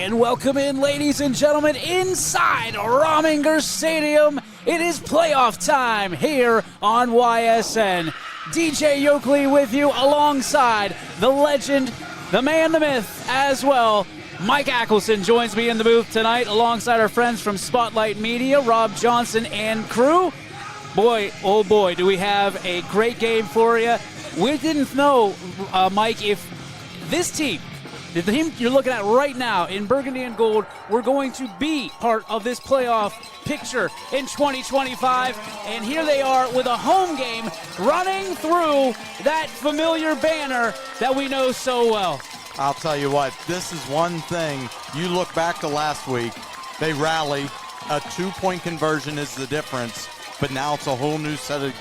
And welcome in, ladies and gentlemen, inside Rominger Stadium. It is playoff time here on YSN. DJ Yoakley with you alongside the legend, the man, the myth as well. Mike Ackelson joins me in the booth tonight alongside our friends from Spotlight Media, Rob Johnson and crew. Boy, oh boy, do we have a great game for you. We didn't know, Mike, if this team, the team you're looking at right now in burgundy and gold, we're going to be part of this playoff picture in 2025. And here they are with a home game running through that familiar banner that we know so well. I'll tell you what, this is one thing. You look back to last week, they rally. A 2-point conversion is the difference, but now it's a whole new set of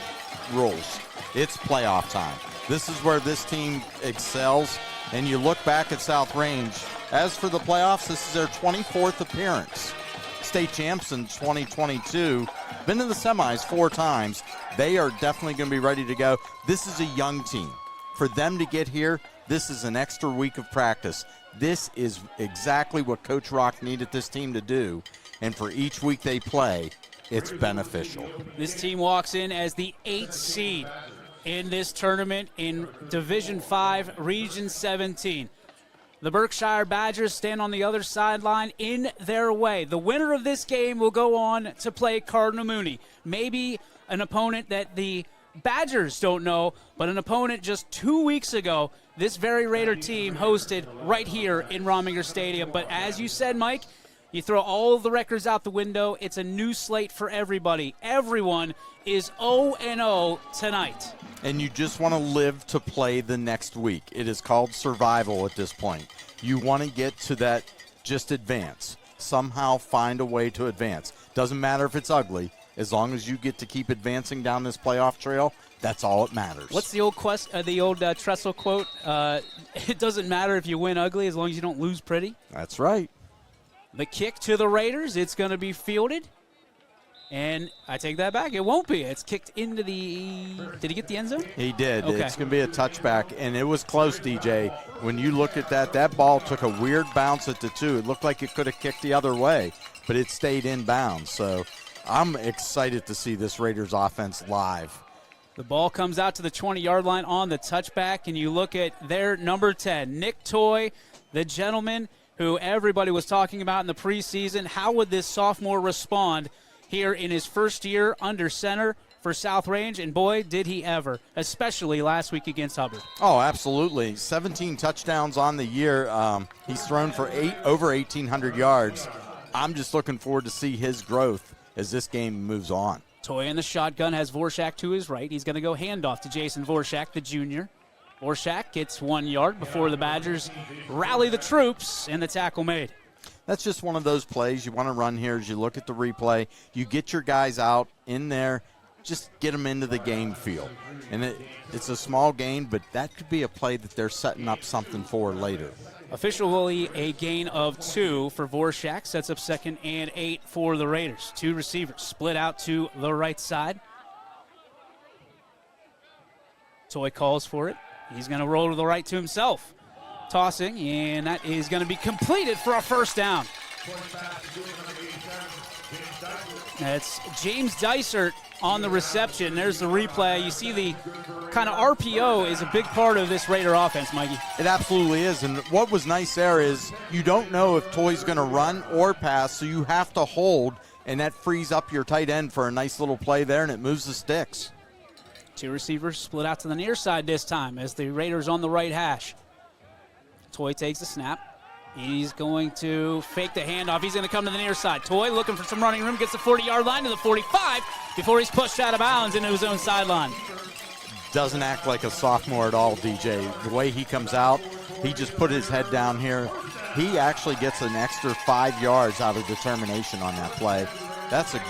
rules. It's playoff time. This is where this team excels. And you look back at South Range. As for the playoffs, this is their 24th appearance. State champs in 2022. Been to the semis 4 times. They are definitely going to be ready to go. This is a young team. For them to get here, this is an extra week of practice. This is exactly what Coach Rock needed this team to do. And for each week they play, it's beneficial. This team walks in as the 8th seed in this tournament in Division 5, Region 17. The Berkshire Badgers stand on the other sideline in their way. The winner of this game will go on to play Cardinal Mooney. Maybe an opponent that the Badgers don't know, but an opponent just 2 weeks ago this very Raider team hosted right here in Rominger Stadium. But as you said, Mike, you throw all the records out the window. It's a new slate for everybody. Everyone is 0-0 tonight. And you just want to live to play the next week. It is called survival at this point. You want to get to that, just advance. Somehow find a way to advance. Doesn't matter if it's ugly. As long as you get to keep advancing down this playoff trail, that's all that matters. What's the old Tressel quote? It doesn't matter if you win ugly as long as you don't lose pretty. That's right. The kick to the Raiders, it's going to be fielded. And I take that back. It won't be. It's kicked into the – did he get the end zone? He did. Okay. It's going to be a touchback, and it was close, DJ. When you look at that ball took a weird bounce at the 2. It looked like it could have kicked the other way, but it stayed in bounds. So I'm excited to see this Raiders offense live. The ball comes out to the 20-yard line on the touchback, and you look at their number 10, Nick Toy, the gentleman who everybody was talking about in the preseason. How would this sophomore respond here in his first year under center for South Range? And boy, did he ever, especially last week against Hubbard. Oh, absolutely. 17 touchdowns on the year. He's thrown for over 1,800 yards. I'm just looking forward to see his growth as this game moves on. Toy in the shotgun has Vorshak to his right. He's going to go handoff to Jason Vorshak, the junior. Vorshak gets 1 yard before the Badgers rally the troops, and the tackle made. That's just one of those plays you want to run here as you look at the replay. You get your guys out in there, just get them into the game feel. And it's a small gain, but that could be a play that they're setting up something for later. Officially a gain of 2 for Vorshak. Sets up 2nd and 8 for the Raiders. 2 receivers split out to the right side. Toy calls for it. He's going to roll to the right to himself. Tossing, and that is going to be completed for a first down. That's James Dysert on the reception. There's the replay. You see the kind of RPO is a big part of this Raider offense, Mikey. It absolutely is, and what was nice there is you don't know if Toy's going to run or pass, so you have to hold, and that frees up your tight end for a nice little play there, and it moves the sticks. 2 receivers split out to the near side this time as the Raiders on the right hash. Toy takes the snap. He's going to fake the handoff. He's going to come to the near side. Toy looking for some running room, gets the 40-yard line to the 45 before he's pushed out of bounds into his own sideline. Doesn't act like a sophomore at all, DJ. The way he comes out, he just put his head down here. He actually gets an extra 5 yards out of determination on that play. That's a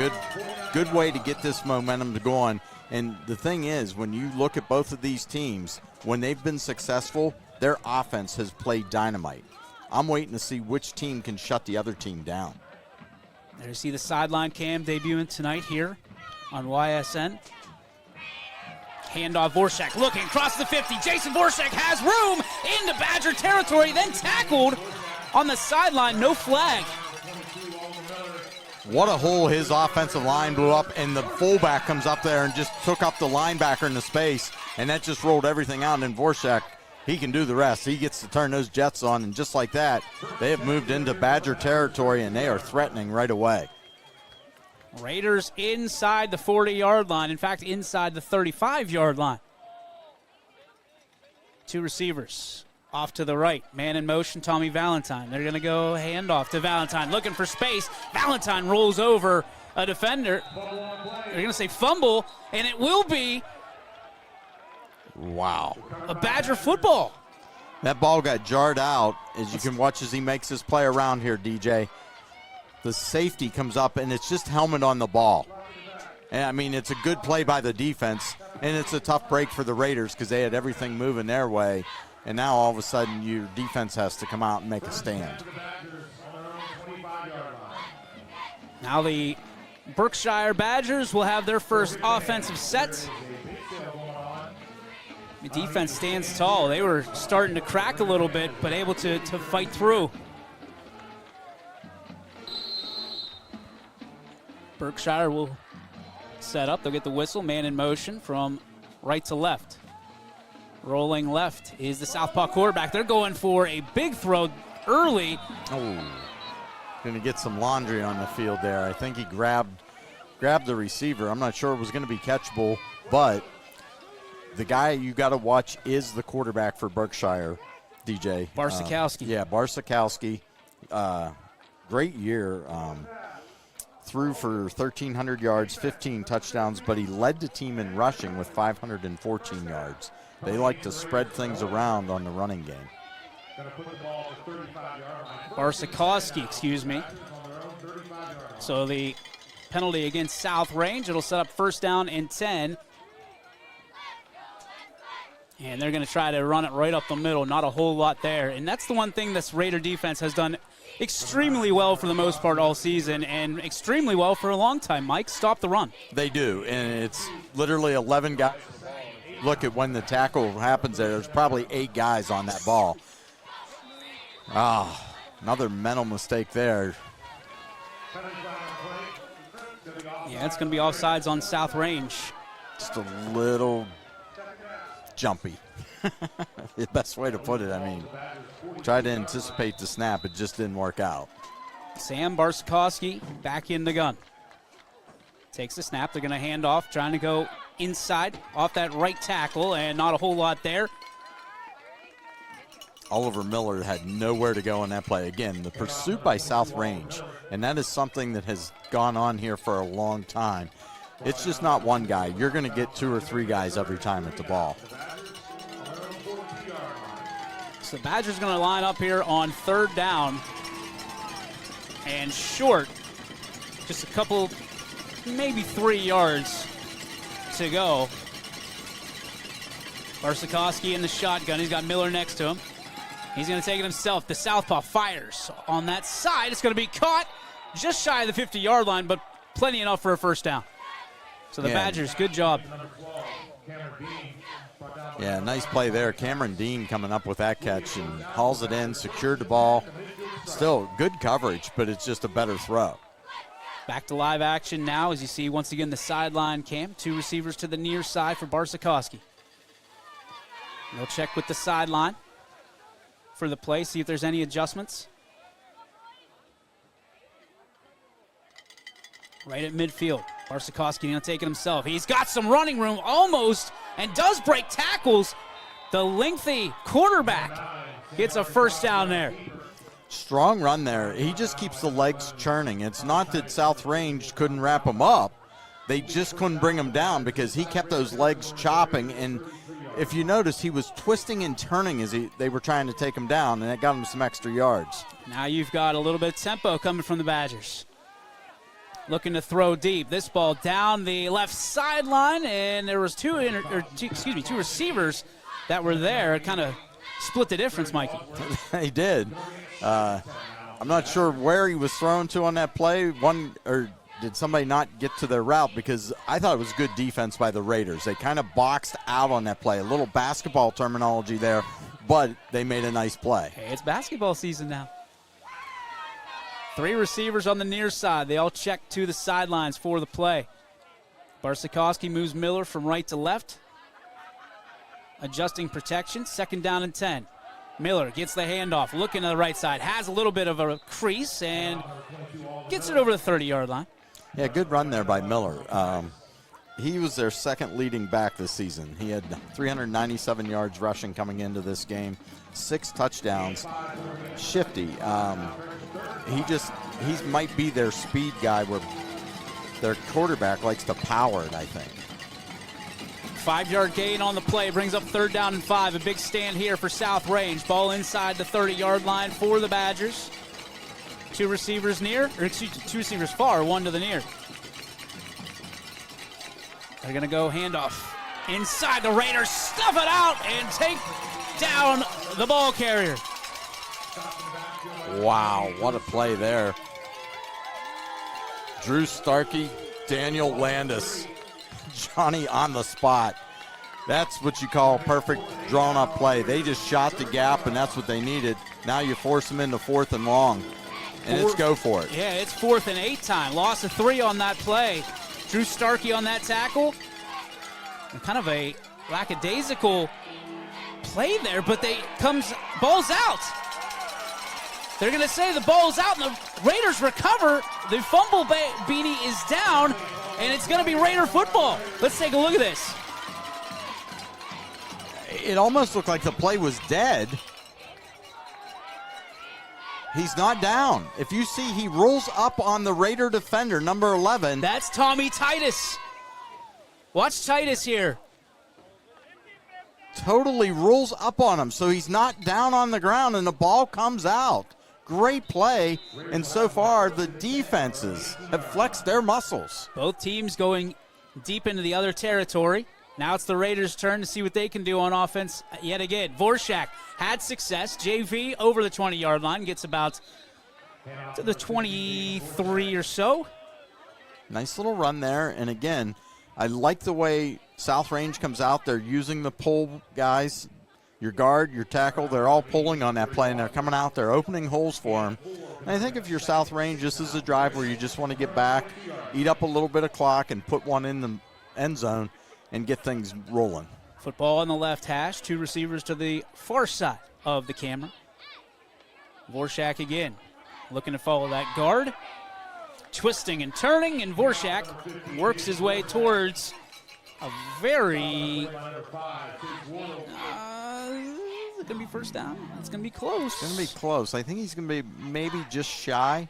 good way to get this momentum going. And the thing is, when you look at both of these teams, when they've been successful, their offense has played dynamite. I'm waiting to see which team can shut the other team down. There you see the sideline cam debuting tonight here on YSN. Handoff, Vorshak looking, across the 50. Jason Vorshak has room into Badger territory, then tackled on the sideline, no flag. What a hole his offensive line blew up, and the fullback comes up there and just took up the linebacker in the space, and that just rolled everything out. And Voracek, he can do the rest. He gets to turn those Jets on, and just like that, they have moved into Badger territory, and they are threatening right away. Raiders inside the 40-yard line. In fact, inside the 35-yard line. Two receivers off to the right. Man in motion, Tommy Valentine. They're going to go handoff to Valentine. Looking for space. Valentine rolls over a defender. They're going to say fumble, and it will be wow, a Badger football. That ball got jarred out, as you can watch as he makes his play around here, DJ. The safety comes up, and it's just helmet on the ball. And, I mean, it's a good play by the defense, and it's a tough break for the Raiders because they had everything moving their way. And now all of a sudden your defense has to come out and make a stand. Now the Berkshire Badgers will have their first offensive set. The defense stands tall. They were starting to crack a little bit, but able to fight through. Berkshire will set up. They'll get the whistle. Man in motion from right to left. Rolling left is the southpaw quarterback. They're going for a big throw early. Oh, going to get some laundry on the field there. I think he grabbed the receiver. I'm not sure it was going to be catchable, but the guy you got to watch is the quarterback for Berkshire, DJ. Barsakowski. Yeah, Barsakowski. Great year. Threw for 1,300 yards, 15 touchdowns, but he led the team in rushing with 514 yards. They like to spread things around on the running game. Barsakowski, excuse me. So the penalty against South Range. It'll set up first down and 10. And they're going to try to run it right up the middle. Not a whole lot there. And that's the one thing this Raider defense has done extremely well for the most part all season, and extremely well for a long time. Mike, stop the run. They do, and it's literally 11 guys. Look at when the tackle happens there's probably 8 guys on that ball. Another mental mistake there. Yeah, it's going to be offsides on South Range. Just a little jumpy. The best way to put it. I mean, tried to anticipate the snap. It just didn't work out. Sam Barsakowski back in the gun. Takes the snap. They're going to hand off, trying to go inside off that right tackle, and not a whole lot there. Oliver Miller had nowhere to go in that play. Again, the pursuit by South Range, and that is something that has gone on here for a long time. It's just not one guy. You're going to get 2 or 3 guys every time at the ball. So the Badgers going to line up here on third down and short. Just a couple, maybe 3 yards to go. Barsakowski in the shotgun. He's got Miller next to him. He's going to take it himself. The southpaw fires on that side. It's going to be caught just shy of the 50-yard line, but plenty enough for a first down. So the Badgers, good job. Yeah, nice play there. Cameron Dean coming up with that catch and hauls it in, secured the ball. Still good coverage, but it's just a better throw. Back to live action now as you see once again the sideline cam. 2 receivers to the near side for Barsakowski. They'll check with the sideline for the play, see if there's any adjustments. Right at midfield. Barsakowski going to take it himself. He's got some running room almost and does break tackles. The lengthy quarterback gets a first down there. Strong run there. He just keeps the legs churning. It's not that South Range couldn't wrap him up. They just couldn't bring him down because he kept those legs chopping. And if you notice, he was twisting and turning as they were trying to take him down, and it got him some extra yards. Now you've got a little bit of tempo coming from the Badgers. Looking to throw deep. This ball down the left sideline, and there was two receivers that were there. It kind of split the difference, Mikey. He did. I'm not sure where he was thrown to on that play. Did somebody not get to their route? Because I thought it was good defense by the Raiders. They kind of boxed out on that play. A little basketball terminology there, but they made a nice play. Hey, it's basketball season now. 3 receivers on the near side. They all check to the sidelines for the play. Barsikowski moves Miller from right to left. Adjusting protection, 2nd down and 10. Miller gets the handoff, looking to the right side, has a little bit of a crease, and gets it over the 30-yard line. Yeah, good run there by Miller. He was their 2nd leading back this season. He had 397 yards rushing coming into this game, 6 touchdowns. Shifty. He might be their speed guy where their quarterback likes to power it, I think. 5-yard gain on the play brings up 3rd down and 5. A big stand here for South Range. Ball inside the 30-yard line for the Badgers. 2 receivers near, or excuse me, 2 receivers far, 1 to the near. They're going to go handoff. Inside, the Raiders stuff it out and take down the ball carrier. Wow, what a play there. Drew Starkey, Daniel Landis, Johnny on the spot. That's what you call perfect drawn-up play. They just shot the gap, and that's what they needed. Now you force them into 4th and long, and it's go for it. Yeah, it's 4th and 8 time. Loss of 3 on that play. Drew Starkey on that tackle. And kind of a lackadaisical play there, but ball's out. They're going to say the ball's out, and the Raiders recover. The fumble beanie is down, and it's going to be Raider football. Let's take a look at this. It almost looked like the play was dead. He's not down. If you see, he rolls up on the Raider defender, number 11. That's Tommy Titus. Watch Titus here. Totally rolls up on him, so he's not down on the ground, and the ball comes out. Great play, and so far the defenses have flexed their muscles. Both teams going deep into the other territory. Now it's the Raiders' turn to see what they can do on offense yet again. Vorshak had success. JV over the 20-yard line, gets about to the 23 or so. Nice little run there, and again, I like the way South Range comes out. They're using the pull guys. Your guard, your tackle, they're all pulling on that play, and they're coming out. They're opening holes for him. And I think if you're South Range, this is a drive where you just want to get back, eat up a little bit of clock, and put one in the end zone and get things rolling. Football on the left hash. 2 receivers to the far side of the camera. Vorshak again, looking to follow that guard. Twisting and turning, and Vorshak works his way towards a very... is it going to be 1st down? It's going to be close. It's going to be close. I think he's going to be maybe just shy.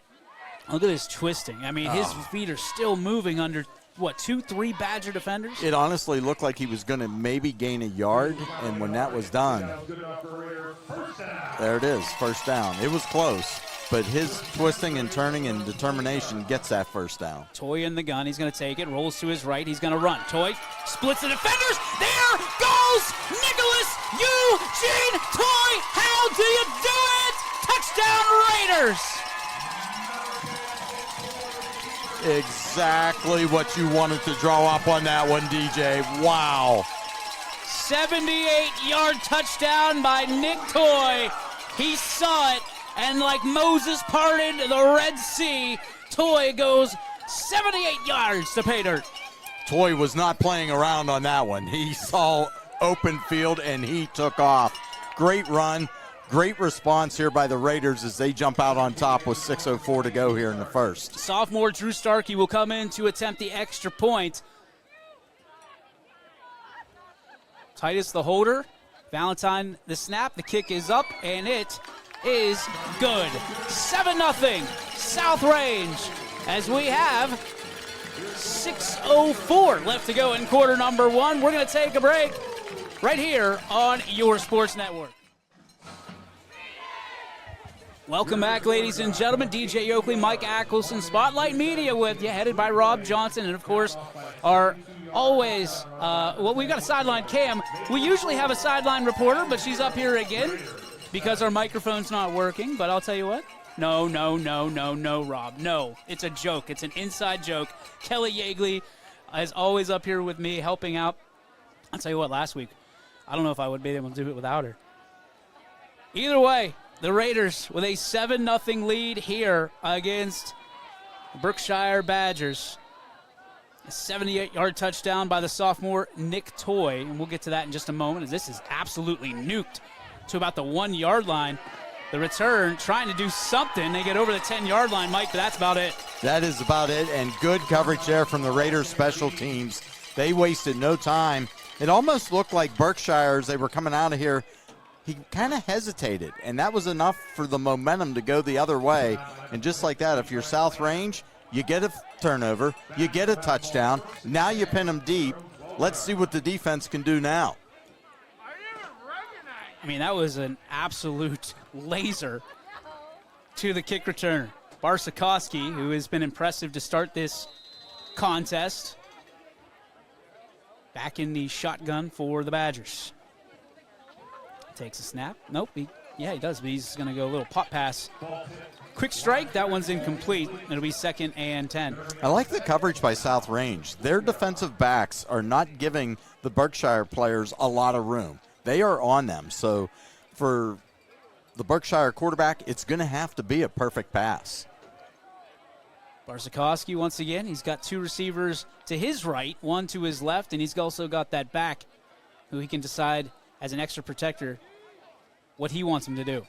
Look at his twisting. I mean, his feet are still moving under, 2-3 Badger defenders? It honestly looked like he was going to maybe gain a yard, and when that was done, there it is, 1st down. It was close, but his twisting and turning and determination gets that 1st down. Toy in the gun. He's going to take it, rolls to his right. He's going to run. Toy splits the defenders. There goes Nicholas Eugene Toy. How do you do it? Touchdown Raiders. Exactly what you wanted to draw up on that one, DJ. Wow. 78-yard touchdown by Nick Toy. He saw it, and like Moses parted the Red Sea, Toy goes 78 yards to pay dirt. Toy was not playing around on that one. He saw open field, and he took off. Great run. Great response here by the Raiders as they jump out on top with 6:04 to go here in the 1st. Sophomore Drew Starkey will come in to attempt the extra point. Titus the holder. Valentine the snap. The kick is up, and it is good. 7-0 South Range as we have 6:04 left to go in quarter number 1. We're going to take a break right here on your sports network. Welcome back, ladies and gentlemen. DJ Oakley, Mike Ackelson, Spotlight Media with you, headed by Rob Johnson, and of course, our always, we've got a sideline cam. We usually have a sideline reporter, but she's up here again because our microphone's not working. But I'll tell you what, no, Rob, no. It's a joke. It's an inside joke. Kelly Yeagley is always up here with me, helping out. I'll tell you what, last week, I don't know if I would be able to do it without her. Either way, the Raiders with a 7-0 lead here against the Berkshire Badgers. A 78-yard touchdown by the sophomore Nick Toy, and we'll get to that in just a moment, as this is absolutely nuked to about the 1-yard line. The return, trying to do something. They get over the 10-yard line, Mike, but that's about it. That is about it, and good coverage there from the Raiders special teams. They wasted no time. It almost looked like Berkshire, as they were coming out of here, he kind of hesitated, and that was enough for the momentum to go the other way. And just like that, if you're South Range, you get a turnover, you get a touchdown. Now you pin them deep. Let's see what the defense can do now. I mean, that was an absolute laser to the kick returner. Barsikoski, who has been impressive to start this contest, back in the shotgun for the Badgers. Takes a snap. Nope. He does, but he's going to go a little pop pass. Quick strike. That one's incomplete. It'll be 2nd and 10. I like the coverage by South Range. Their defensive backs are not giving the Berkshire players a lot of room. They are on them. So for the Berkshire quarterback, it's going to have to be a perfect pass. Barsikoski, once again, he's got 2 receivers to his right, 1 to his left, and he's also got that back who he can decide as an extra protector what he wants him to do.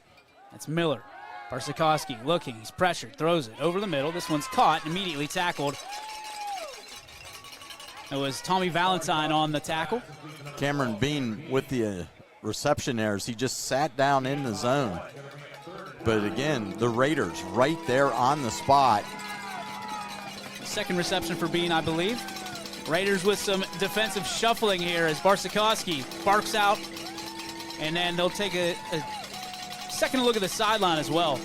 That's Miller. Barsikoski looking, he's pressured, throws it over the middle. This one's caught, immediately tackled. It was Tommy Valentine on the tackle. Cameron Bean with the reception errors. He just sat down in the zone. But again, the Raiders right there on the spot. Second reception for Bean, I believe. Raiders with some defensive shuffling here as Barsikoski barks out. And then they'll take a second look at the sideline as well.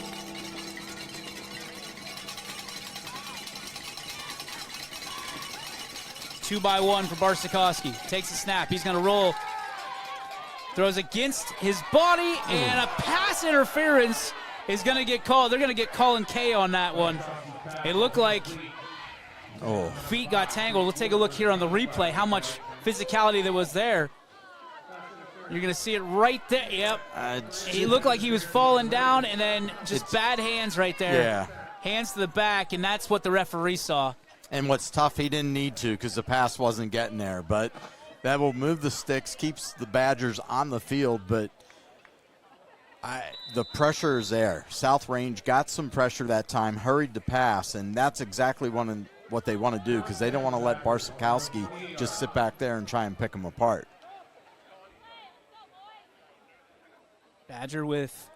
Two by one for Barsikoski. Takes a snap. He's going to roll. Throws against his body, and a pass interference is going to get called. They're going to get Colin Kay on that one. It looked like feet got tangled. We'll take a look here on the replay, how much physicality there was there. You're going to see it right there. Yep. He looked like he was falling down, and then just bad hands right there. Yeah. Hands to the back, and that's what the referee saw. And what's tough, he didn't need to because the pass wasn't getting there. But that will move the sticks, keeps the Badgers on the field. But the pressure is there. South Range got some pressure that time, hurried to pass, and that's exactly what they want to do because they don't want to let Barsikoski just sit back there and try and pick them apart. Badger with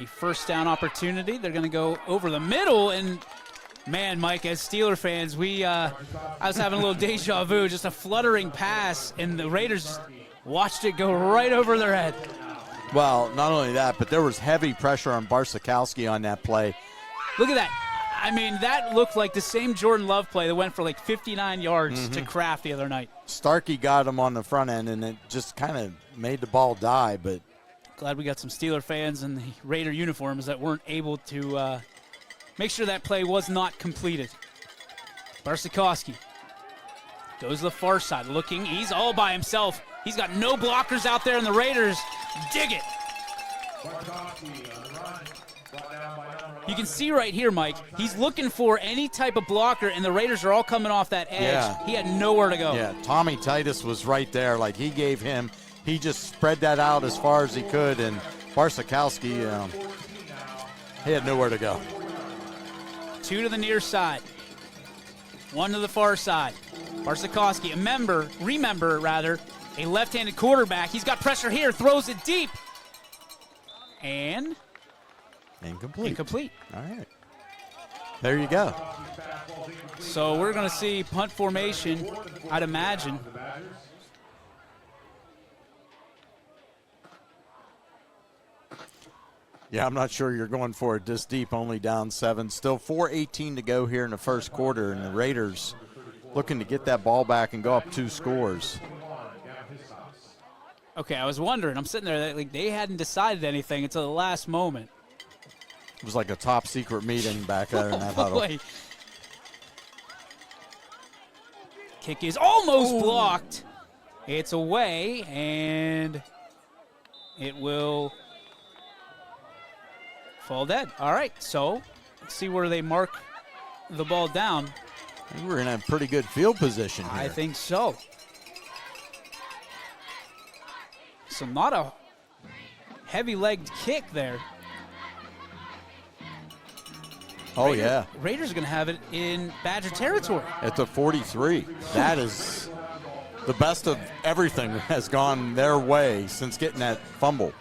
a first down opportunity. They're going to go over the middle, and man, Mike, as Steeler fans, I was having a little deja vu, just a fluttering pass, and the Raiders watched it go right over their head. Well, not only that, but there was heavy pressure on Barsikoski on that play. Look at that. I mean, that looked like the same Jordan Love play that went for like 59 yards to Kraft the other night. Starkey got him on the front end, and it just kind of made the ball die, but glad we got some Steeler fans in the Raider uniforms that weren't able to make sure that play was not completed. Barsikoski goes to the far side, looking. He's all by himself. He's got no blockers out there, and the Raiders dig it. You can see right here, Mike, he's looking for any type of blocker, and the Raiders are all coming off that edge. Yeah. He had nowhere to go. Yeah, Tommy Titus was right there. Like, he just spread that out as far as he could, and Barsikoski, he had nowhere to go. 2 to the near side, 1 to the far side. Barsikoski, remember, a left-handed quarterback. He's got pressure here, throws it deep, and incomplete. All right. There you go. So we're going to see punt formation, I'd imagine. Yeah, I'm not sure you're going for it this deep, only down 7. Still 4:18 to go here in the first quarter, and the Raiders looking to get that ball back and go up 2 scores. Okay, I was wondering. I'm sitting there, like they hadn't decided anything until the last moment. It was like a top secret meeting back there in that huddle. Kick is almost blocked. It's away, and it will Ball dead. All right, so let's see where they mark the ball down. I think we're in a pretty good field position here. I think so. So not a heavy-legged kick there. Oh, yeah. Raiders are going to have it in Badger territory. At the 43. That is the best of everything has gone their way since getting that fumble.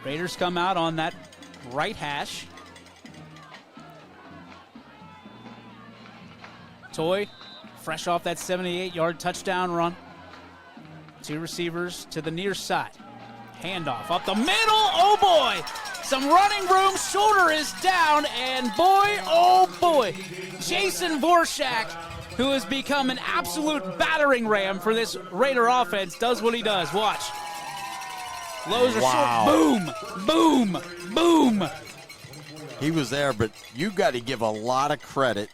Raiders come out on that right hash. Toy, fresh off that 78-yard touchdown run. Two receivers to the near side. Handoff up the middle. Oh, boy. Some running room. Shoulder is down. And boy, oh, boy. Jason Vorshak, who has become an absolute battering ram for this Raider offense, does what he does. Watch. Lows are short. Boom, boom, boom. He was there, but you got to give a lot of credit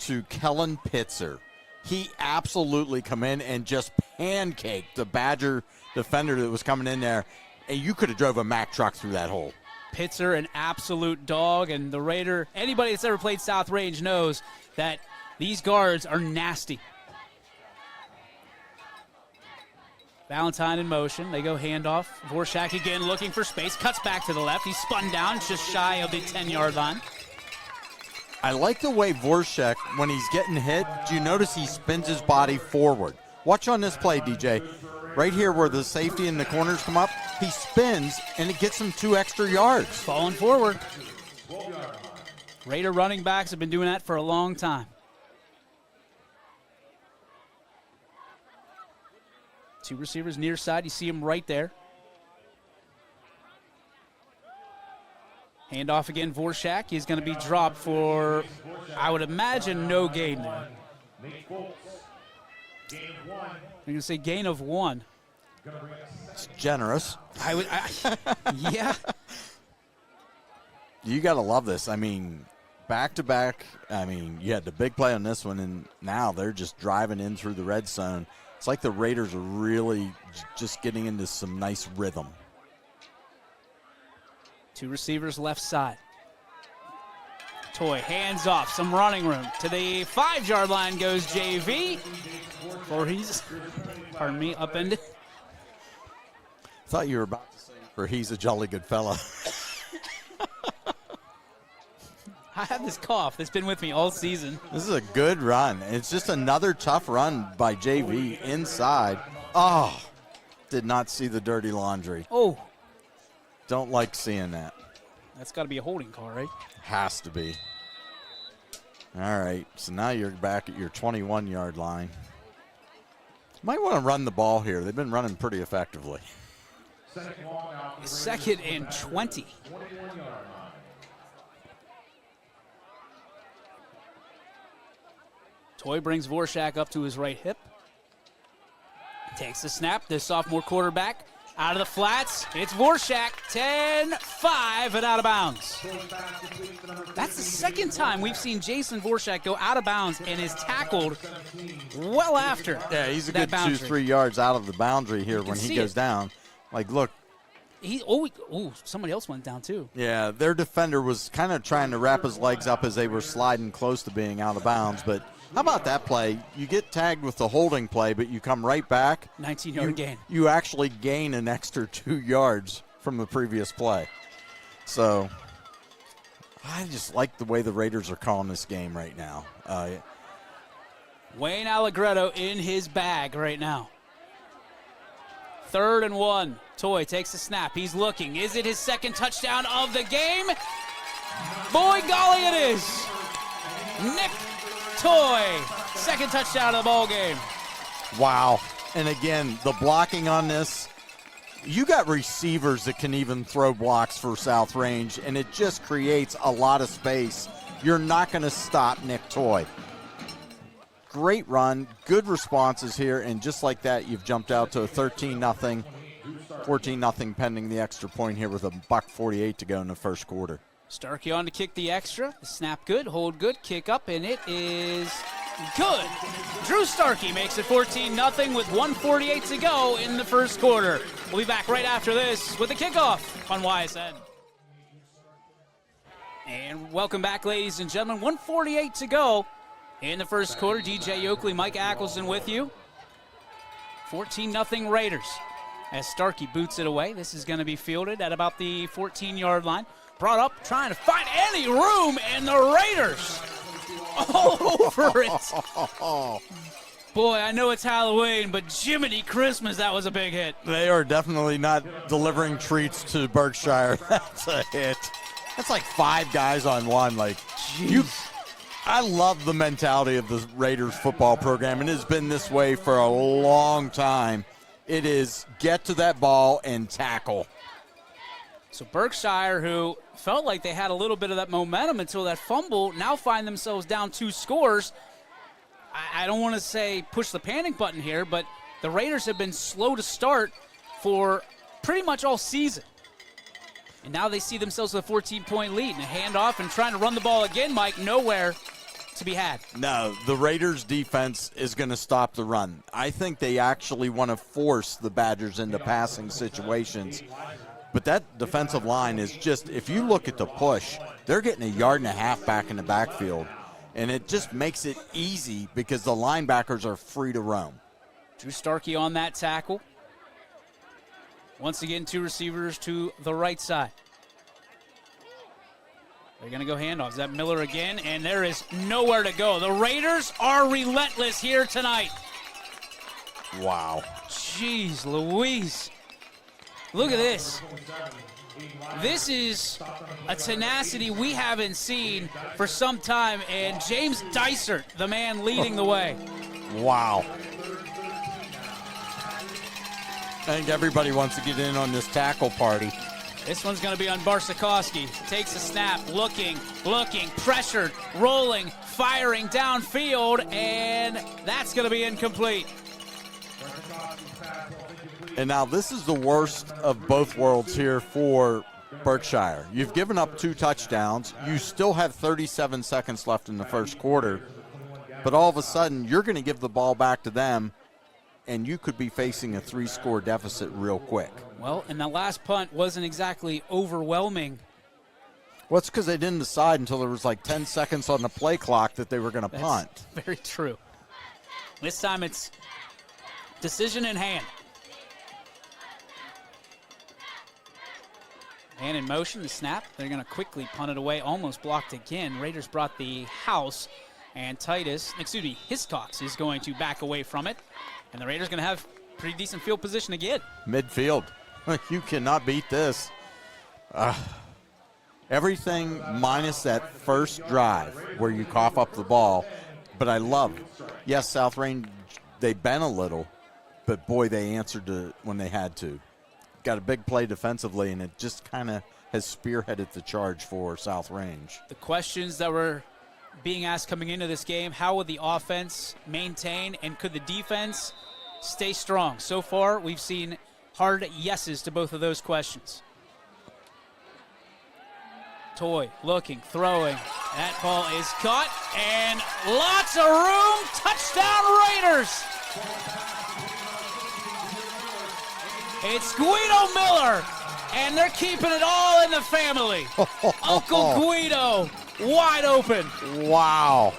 to Kellen Pitzer. He absolutely come in and just pancaked the Badger defender that was coming in there, and you could have drove a Mack truck through that hole. Pitzer, an absolute dog, and the Raider, anybody that's ever played South Range knows that these guards are nasty. Valentine in motion. They go handoff. Vorshak again looking for space. Cuts back to the left. He's spun down just shy of the 10-yard line. I like the way Vorshak, when he's getting hit, do you notice he spins his body forward? Watch on this play, DJ. Right here where the safety and the corners come up, he spins, and it gets him 2 extra yards. Falling forward. Raider running backs have been doing that for a long time. Two receivers near side. You see him right there. Handoff again, Vorshak. He's going to be dropped for, I would imagine, no gain there. I'm going to say gain of 1. It's generous. Yeah. You got to love this. I mean, back-to-back, you had the big play on this one, and now they're just driving in through the red zone. It's like the Raiders are really just getting into some nice rhythm. Two receivers left side. Toy hands off, some running room. To the 5-yard line goes JV. Or he's, upended. Thought you were about to say, for he's a jolly good fella. I have this cough that's been with me all season. This is a good run. It's just another tough run by JV inside. Oh, did not see the dirty laundry. Oh. Don't like seeing that. That's got to be a holding call, right? Has to be. All right, so now you're back at your 21-yard line. Might want to run the ball here. They've been running pretty effectively. Second and 20. Toy brings Vorshak up to his right hip. Takes the snap. The sophomore quarterback out of the flats. It's Vorshak. 10-5 and out of bounds. That's the second time we've seen Jason Vorshak go out of bounds and is tackled well after. Yeah, he's a good 2-3 yards out of the boundary here when he goes down. Like, look. Somebody else went down too. Yeah, their defender was kind of trying to wrap his legs up as they were sliding close to being out of bounds. But how about that play? You get tagged with the holding play, but you come right back. 19-yard gain. You actually gain an extra 2 yards from the previous play. So I just like the way the Raiders are calling this game right now. Wayne Allegretto in his bag right now. 3rd and 1. Toy takes the snap. He's looking. Is it his second touchdown of the game? Boy, golly, it is. Nick Toy, second touchdown of the ball game. Wow. And again, the blocking on this, you got receivers that can even throw blocks for South Range, and it just creates a lot of space. You're not going to stop Nick Toy. Great run, good responses here, and just like that, you've jumped out to a 13-0, 14-0 pending the extra point here with $1:48 to go in the first quarter. Starkey on to kick the extra. The snap good, hold good, kick up, and it is good. Drew Starkey makes it 14-0 with 1:48 to go in the first quarter. We'll be back right after this with the kickoff on YSN. And welcome back, ladies and gentlemen. 1:48 to go in the first quarter. DJ Oakley, Mike Ackelson with you. 14-0 Raiders as Starkey boots it away. This is going to be fielded at about the 14-yard line. Brought up, trying to find any room, and the Raiders all over it. Boy, I know it's Halloween, but Jiminy Christmas, that was a big hit. They are definitely not delivering treats to Berkshire. That's a hit. That's like 5 guys on one. I love the mentality of the Raiders football program, and it has been this way for a long time. It is get to that ball and tackle. So Berkshire, who felt like they had a little bit of that momentum until that fumble, now find themselves down 2 scores. I don't want to say push the panic button here, but the Raiders have been slow to start for pretty much all season. And now they see themselves with a 14-point lead and a handoff and trying to run the ball again, Mike, nowhere to be had. No, the Raiders defense is going to stop the run. I think they actually want to force the Badgers into passing situations. But that defensive line is just, if you look at the push, they're getting 1.5 yards back in the backfield. And it just makes it easy because the linebackers are free to roam. Drew Starkey on that tackle. Once again, 2 receivers to the right side. They're going to go handoff. Is that Miller again? And there is nowhere to go. The Raiders are relentless here tonight. Wow. Jeez Louise. Look at this. This is a tenacity we haven't seen for some time, and James Dysert, the man leading the way. Wow. I think everybody wants to get in on this tackle party. This one's going to be on Barsakowski. Takes a snap, looking, pressured, rolling, firing downfield, and that's going to be incomplete. And now this is the worst of both worlds here for Berkshire. You've given up 2 touchdowns. You still have 37 seconds left in the first quarter. But all of a sudden, you're going to give the ball back to them, and you could be facing a 3-score deficit real quick. Well, and the last punt wasn't exactly overwhelming. Well, it's because they didn't decide until there was like 10 seconds on the play clock that they were going to punt. Very true. This time it's decision in hand. Man in motion, the snap. They're going to quickly punt it away, almost blocked again. Raiders brought the house, and Hiscox is going to back away from it. And the Raiders going to have pretty decent field position again. Midfield. You cannot beat this. Everything minus that first drive where you cough up the ball. But I love, yes, South Range, they bent a little, but boy, they answered to when they had to. Got a big play defensively, and it just kind of has spearheaded the charge for South Range. The questions that were being asked coming into this game, how would the offense maintain, and could the defense stay strong? So far, we've seen hard yeses to both of those questions. Toy, looking, throwing. That ball is caught, and lots of room. Touchdown, Raiders! It's Guido Miller, and they're keeping it all in the family. Uncle Guido, wide open. Wow.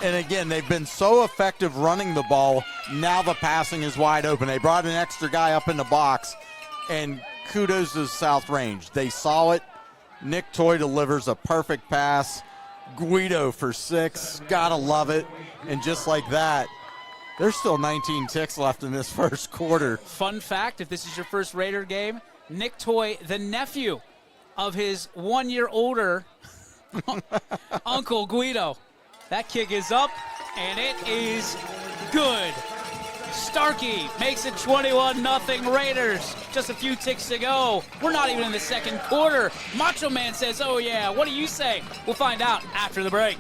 And again, they've been so effective running the ball. Now the passing is wide open. They brought an extra guy up in the box, and kudos to South Range. They saw it. Nick Toy delivers a perfect pass. Guido for 6. Gotta love it. And just like that, there's still 19 ticks left in this first quarter. Fun fact, if this is your first Raider game, Nick Toy, the nephew of his 1 year older Uncle Guido. That kick is up, and it is good. Starkey makes it 21-0 Raiders. Just a few ticks to go. We're not even in the second quarter. Macho Man says, oh yeah, what do you say? We'll find out after the break.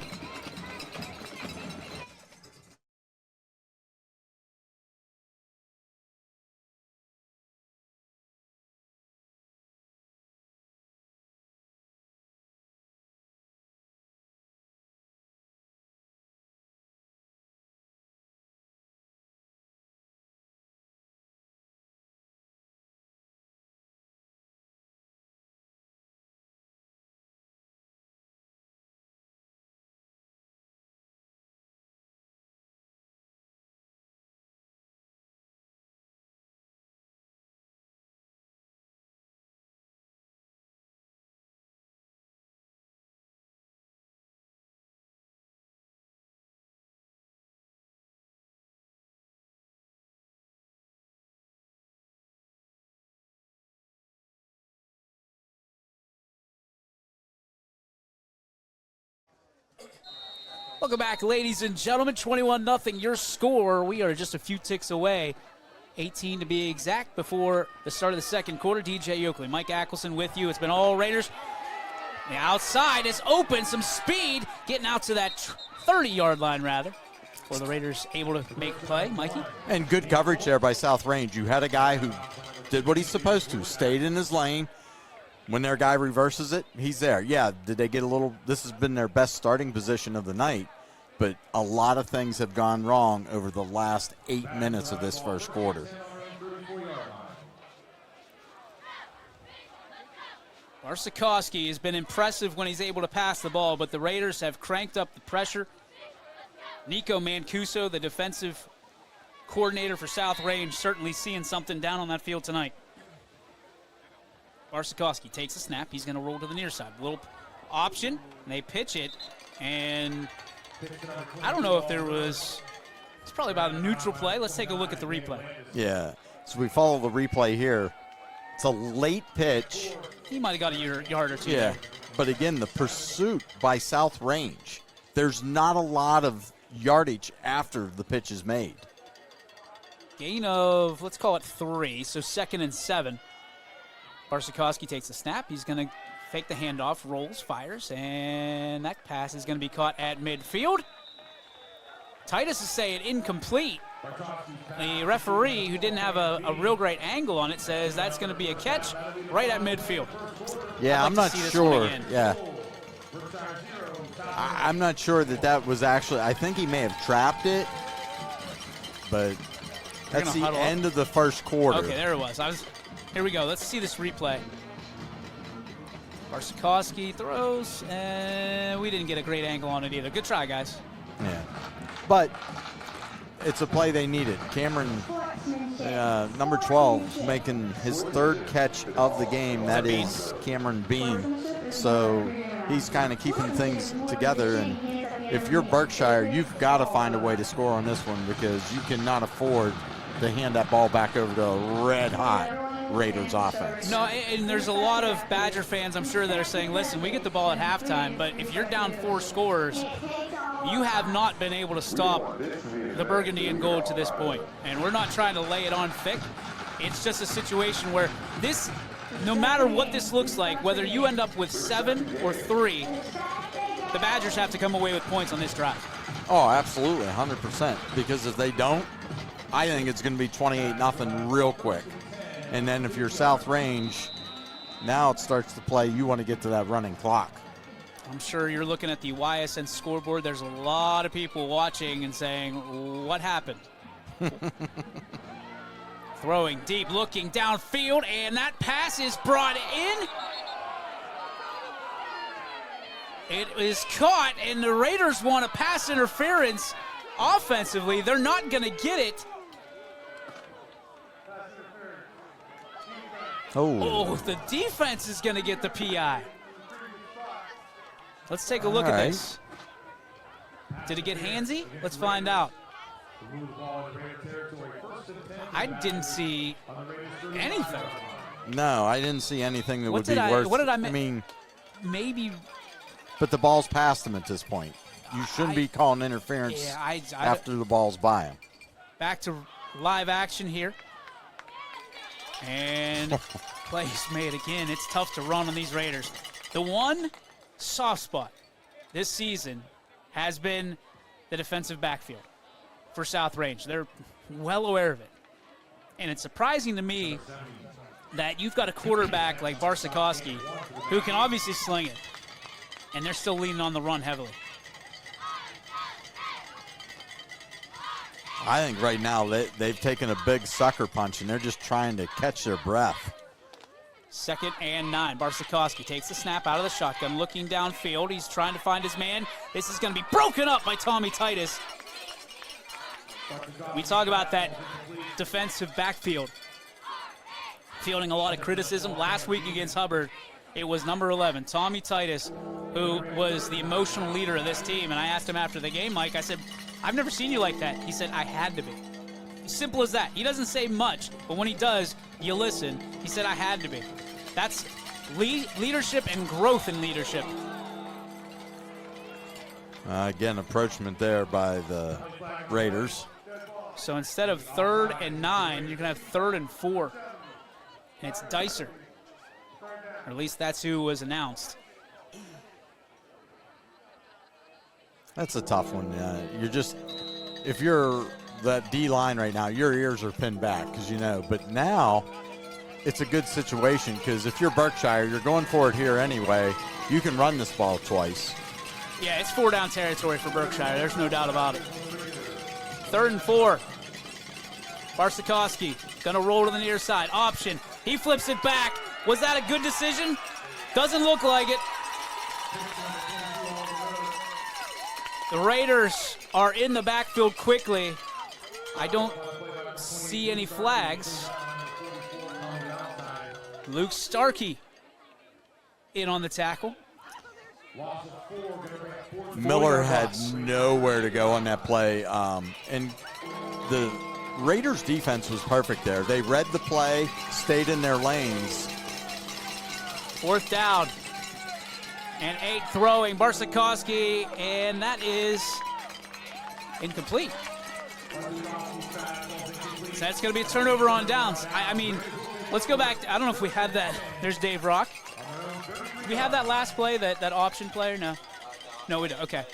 Welcome back, ladies and gentlemen. 21-0 your score. We are just a few ticks away, 18 to be exact, before the start of the second quarter. DJ Oakley, Mike Ackelson with you. It's been all Raiders. The outside is open, some speed, getting out to that 30-yard line, rather, for the Raiders able to make a play. Mikey? And good coverage there by South Range. You had a guy who did what he's supposed to, stayed in his lane. When their guy reverses it, he's there. Yeah, did they get a little – this has been their best starting position of the night, but a lot of things have gone wrong over the last 8 minutes of this first quarter. Barsikowski has been impressive when he's able to pass the ball, but the Raiders have cranked up the pressure. Nico Mancuso, the defensive coordinator for South Range, certainly seeing something down on that field tonight. Barsikowski takes a snap. He's going to roll to the near side. Little option, and they pitch it, and I don't know if there was – it's probably about a neutral play. Let's take a look at the replay. Yeah, so we follow the replay here. It's a late pitch. He might have got a yard or two. Yeah, there. but again, the pursuit by South Range, there's not a lot of yardage after the pitch is made. Gain of, let's call it 3, so 2nd and 7. Barsikowski takes the snap. He's going to fake the handoff, rolls, fires, and that pass is going to be caught at midfield. Titus is saying incomplete. The referee, who didn't have a real great angle on it, says that's going to be a catch right at midfield. Yeah, I'd I'm like not to see this sure. one again. Yeah. I'm not sure that was actually – I think he may have trapped it, but that's the end of the first quarter. Okay, there it was. Here we go. Let's see this replay. Barsikowski throws, and we didn't get a great angle on it either. Good try, guys. Yeah. But it's a play they needed. Cameron, number 12, making his 3rd catch of the game. That is Cameron Bean. So he's kind of keeping things together. And if you're Berkshire, you've got to find a way to score on this one because you cannot afford to hand that ball back over to a red-hot Raiders offense. No, and there's a lot of Badger fans, I'm sure, that are saying, listen, we get the ball at halftime, but if you're down 4 scores, you have not been able to stop the burgundy and gold to this point. And we're not trying to lay it on thick. It's just a situation where this, no matter what this looks like, whether you end up with 7 or 3, the Badgers have to come away with points on this drive. Oh, absolutely, 100%. Because if they don't, I think it's going to be 28-0 real quick. And then if you're South Range, now it starts to play. You want to get to that running clock. I'm sure you're looking at the YSN scoreboard. There's a lot of people watching and saying, what happened? Throwing deep, looking downfield, and that pass is brought in. It is caught, and the Raiders want a pass interference offensively. They're not going to get it. Oh, the defense is going to get the PI. Let's take a look at this. Did it get handsy? Let's find out. I didn't see anything. No, I didn't see anything that would be worth. What did I I mean, maybe. But the ball's past him at this point. You shouldn't be calling interference after the ball's by him. Back to live action here. And plays made again. It's tough to run on these Raiders. The one soft spot this season has been the defensive backfield for South Range. They're well aware of it. And it's surprising to me that you've got a quarterback like Barsikowski who can obviously sling it, and they're still leaning on the run heavily. I think right now they've taken a big sucker punch, and they're just trying to catch their breath. 2nd and 9. Barsikowski takes the snap out of the shotgun, looking downfield. He's trying to find his man. This is going to be broken up by Tommy Titus. We talk about that defensive backfield fielding a lot of criticism. Last week against Hubbard, it was number 11, Tommy Titus, who was the emotional leader of this team. And I asked him after the game, Mike, I said, I've never seen you like that. He said, I had to be. Simple as that. He doesn't say much, but when he does, you listen. He said, I had to be. That's leadership and growth in leadership. Again, approachment there by the Raiders. So instead of 3rd and 9, you're going to have 3rd and 4. And it's Dicer. Or at least that's who was announced. That's a tough one. If you're that D line right now, your ears are pinned back because you know. But now it's a good situation because if you're Berkshire, you're going for it here anyway. You can run this ball twice. Yeah, it's 4-down territory for Berkshire. There's no doubt about it. 3rd and 4. Barsikowski going to roll to the near side. Option. He flips it back. Was that a good decision? Doesn't look like it. The Raiders are in the backfield quickly. I don't see any flags. Luke Starkey in on the tackle. Miller had nowhere to go on that play, and the Raiders' defense was perfect there. They read the play, stayed in their lanes. 4th down and 8 throwing. Barsikowski, and that is incomplete. So that's going to be a turnover on downs. I mean, let's go back. I don't know if we had that. There's Dave Rock. Do we have that last play, that option play, or no? No, we don't. Okay.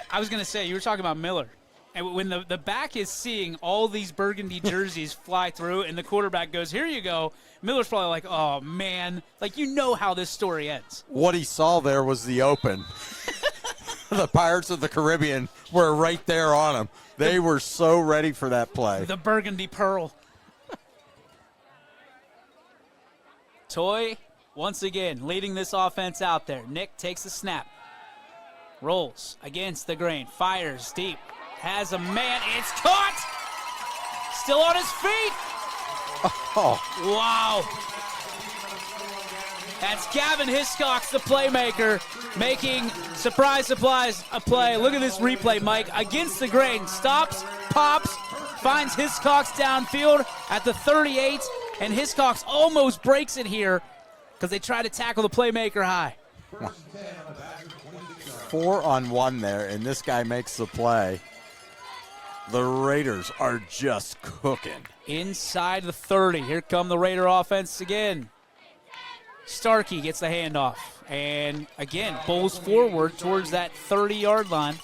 I was going to say, you were talking about Miller. And when the back is seeing all these burgundy jerseys fly through and the quarterback goes, here you go, Miller's probably like, oh, man. Like, you know how this story ends. What he saw there was the open. The Pirates of the Caribbean were right there on him. They were so ready for that play. The burgundy pearl. Toy, once again, leading this offense out there. Nick takes the snap. Rolls against the grain. Fires deep. Has a man. It's caught. Still on his feet. Oh. Wow. That's Gavin Hiscox, the playmaker, making surprise a play. Look at this replay, Mike. Against the grain. Stops, pops, finds Hiscox downfield at the 38, and Hiscox almost breaks it here because they try to tackle the playmaker high. 4-on-1 there, and this guy makes the play. The Raiders are just cooking. Inside the 30. Here come the Raider offense again. Starkey gets the handoff. And again, bowls forward towards that 30-yard line.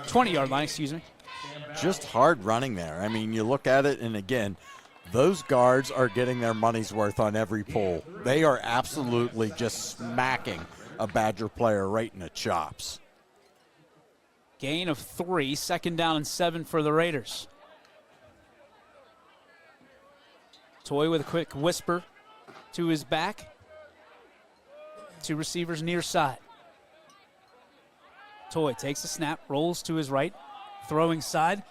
20-yard line, excuse me. Just hard running there. I mean, you look at it, and again, those guards are getting their money's worth on every pull. They are absolutely just smacking a Badger player right in the chops. Gain of 3, 2nd down and 7 for the Raiders. Toy with a quick whisper to his back. 2 receivers near side. Toy takes a snap, rolls to his right, throwing side.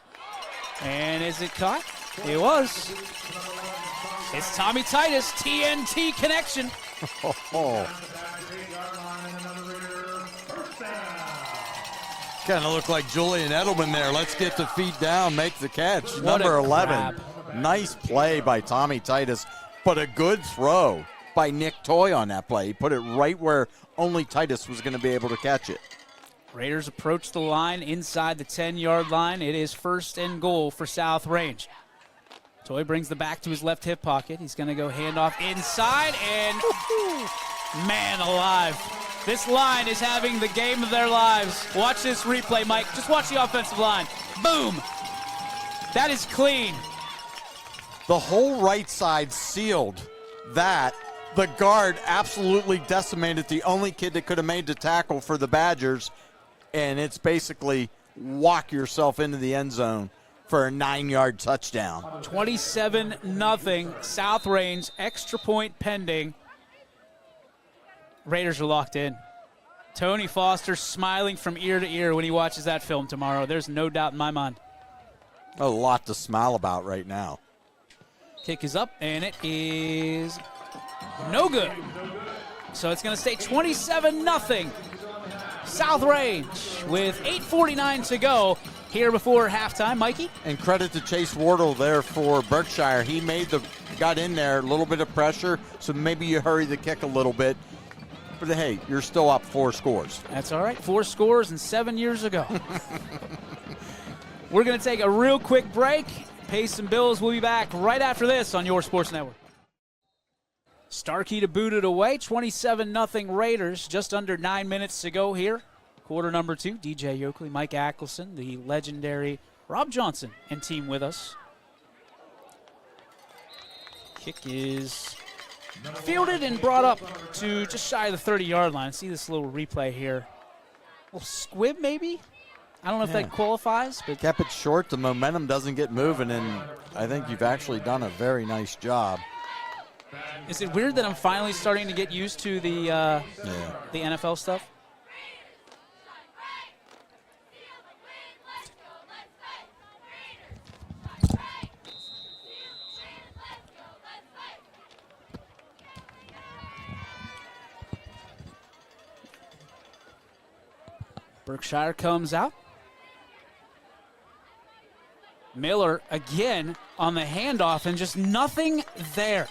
And is it caught? It was. It's Tommy Titus, TNT connection. Kind of look like Julian Edelman there. Let's get the feet down, make the catch. What Number 11. grab. Nice play by Tommy Titus, but a good throw by Nick Toy on that play. He put it right where only Titus was going to be able to catch it. Raiders approach the line inside the 10-yard line. It is 1st and goal for South Range. Toy brings the back to his left hip pocket. He's going to go handoff inside, and man alive. This line is having the game of their lives. Watch this replay, Mike. Just watch the offensive line. Boom. That is clean. The whole right side sealed that. The guard absolutely decimated the only kid that could have made the tackle for the Badgers, and it's basically walk yourself into the end zone for a 9-yard touchdown. 27-0 South Range, extra point pending. Raiders are locked in. Tony Foster smiling from ear to ear when he watches that film tomorrow. There's no doubt in my mind. A lot to smile about right now. Kick is up, and it is no good. So it's going to stay 27-0 South Range with 8:49 to go here before halftime. Mikey? And credit to Chase Wardle there for Berkshire. He got in there, a little bit of pressure, so maybe you hurry the kick a little bit. But hey, you're still up 4 scores. That's all right. 4 scores and 7 years ago. We're going to take a real quick break, pay some bills. We'll be back right after this on your Sports Network. Starkey to boot it away, 27-0 Raiders. Just under 9 minutes to go here. Quarter number 2, DJ Yokley, Mike Ackelson, the legendary Rob Johnson and team with us. Kick is fielded and brought up to just shy of the 30-yard line. See this little replay here. A little squib maybe? I don't know if that qualifies. But kept it short. The momentum doesn't get moving, and I think you've actually done a very nice job. Is it weird that I'm finally starting to get used to the NFL stuff? Berkshire comes out. Miller again on the handoff and just nothing there.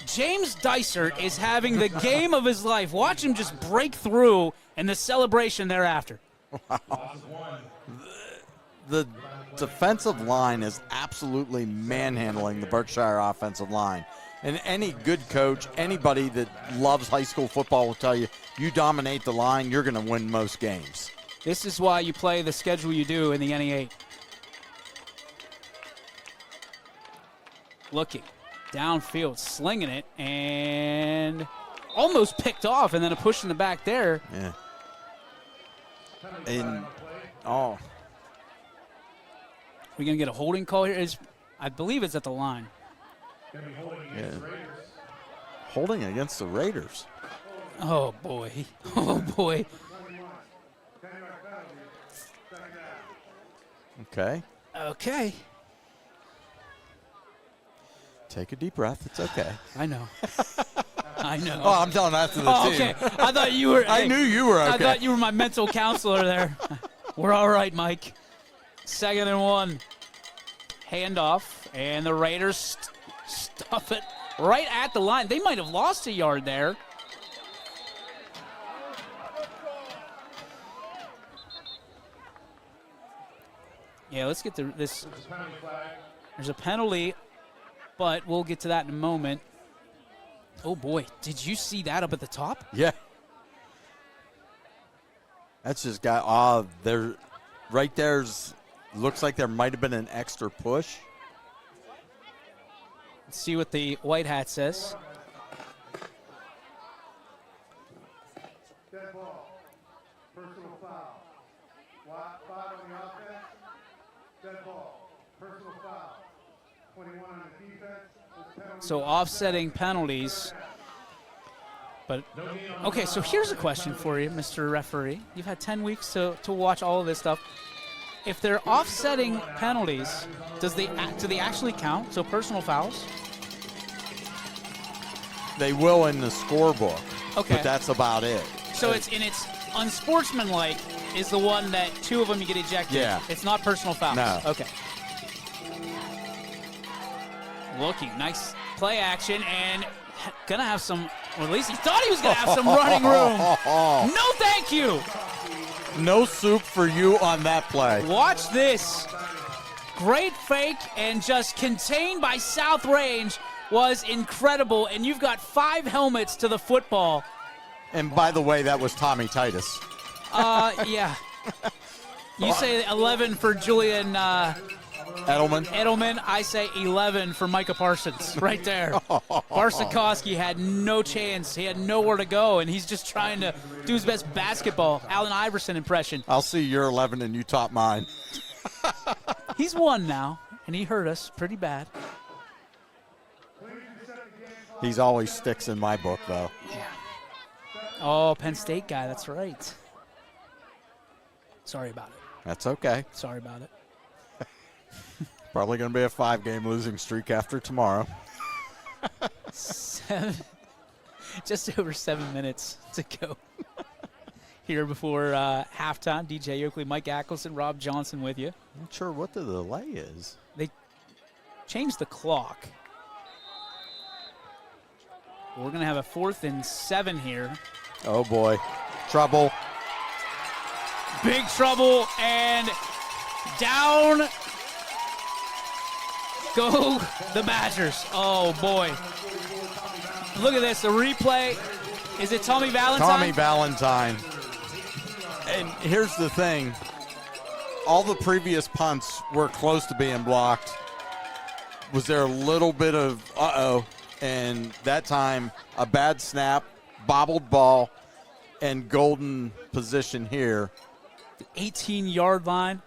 James Dysert is having the game of his life. Watch him just break through and the celebration thereafter. Wow. The defensive line is absolutely manhandling the Berkshire offensive line. And any good coach, anybody that loves high school football will tell you, you dominate the line, you're going to win most games. This is why you play the schedule you do in the NE8. Looking downfield, slinging it, and almost picked off, and then a push in the back there. Yeah. And, oh. We're going to get a holding call here. I believe it's at the line. Yeah. Holding against the Raiders. Oh, boy. Oh, boy. Okay. Okay. Take a deep breath. It's okay. I know. I know. Oh, I'm telling after the team. Okay. I thought you were. I knew you were okay. I thought you were my mental counselor there. We're all right, Mike. 2nd and 1. Handoff, and the Raiders stuff it right at the line. They might have lost a yard there. Yeah, let's get this. There's a penalty, but we'll get to that in a moment. Oh, boy. Did you see that up at the top? Yeah. That's just got, there, right there's, looks like there might have been an extra push. Let's see what the white hat says. Dead ball. Personal foul. 5 on the offense. Dead ball. Personal foul. 21 on the defense. So offsetting penalties. But, okay, so here's a question for you, Mr. Referee. You've had 10 weeks to watch all of this stuff. If they're offsetting penalties, do they actually count? So personal fouls? They will in the scorebook. Okay. But that's about it. So it's unsportsmanlike is the one that 2 of them you get ejected. Yeah. It's not personal fouls. No. Okay. Looking, nice play action, and gonna have some, or at least he thought he was gonna have some running room. No, thank you. No soup for you on that play. Watch this. Great fake, and just contained by South Range was incredible. And you've got 5 helmets to the football. And by the way, that was Tommy Titus. Yeah. You say 11 for Julian Edelman. I say 11 for Micah Parsons right there. Barsikoski had no chance. He had nowhere to go, and he's just trying to do his best basketball. Allen Iverson impression. I'll see your 11 and you top mine. He's won now, and he hurt us pretty bad. He's always sticks in my book, though. Yeah. Oh, Penn State guy, that's right. Sorry about it. That's okay. Sorry about it. Probably going to be a 5-game losing streak after tomorrow. Just over 7 minutes to go here before halftime. DJ Yokley, Mike Ackelson, Rob Johnson with you. I'm not sure what the delay is. They changed the clock. We're going to have a 4th and 7 here. Oh, boy. Trouble. Big trouble, and down go the Badgers. Oh, boy. Look at this, the replay. Is it Tommy Valentine? Tommy Valentine. And here's the thing. All the previous punts were close to being blocked. Was there a little bit of uh-oh? And that time, a bad snap, bobbled ball, and golden position here. 18-yard line,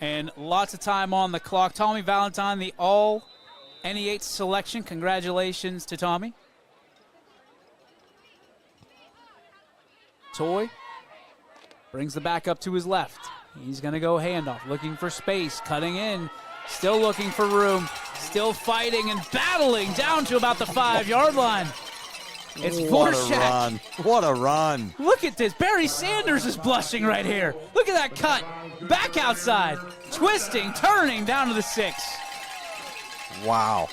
and lots of time on the clock. Tommy Valentine, the all-NE8 selection. Congratulations to Tommy. Toy brings the back up to his left. He's going to go handoff, looking for space, cutting in, still looking for room, still fighting and battling down to about the 5-yard line. It's Vorshak. What a run. Look at this. Barry Sanders is blushing right here. Look at that cut. Back outside. Twisting, turning down to the 6. Wow.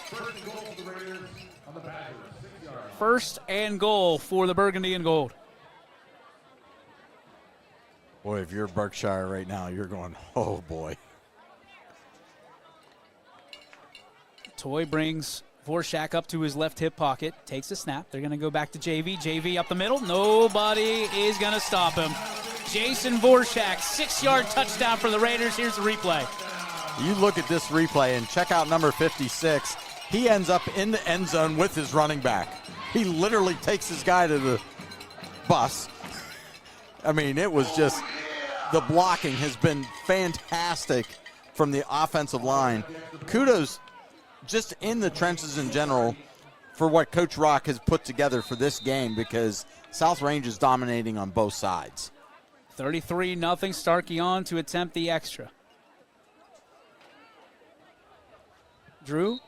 First and goal for the Burgundy and Gold. Boy, if you're Berkshire right now, you're going, oh, boy. Toy brings Vorshak up to his left hip pocket, takes a snap. They're going to go back to JV. JV up the middle. Nobody is going to stop him. Jason Vorshak, 6-yard touchdown for the Raiders. Here's the replay. You look at this replay and check out number 56. He ends up in the end zone with his running back. He literally takes his guy to the bus. I mean, it was just, the blocking has been fantastic from the offensive line. Kudos just in the trenches in general for what Coach Rock has put together for this game, because South Range is dominating on both sides. 33-0, Starkey on to attempt the extra. Drew.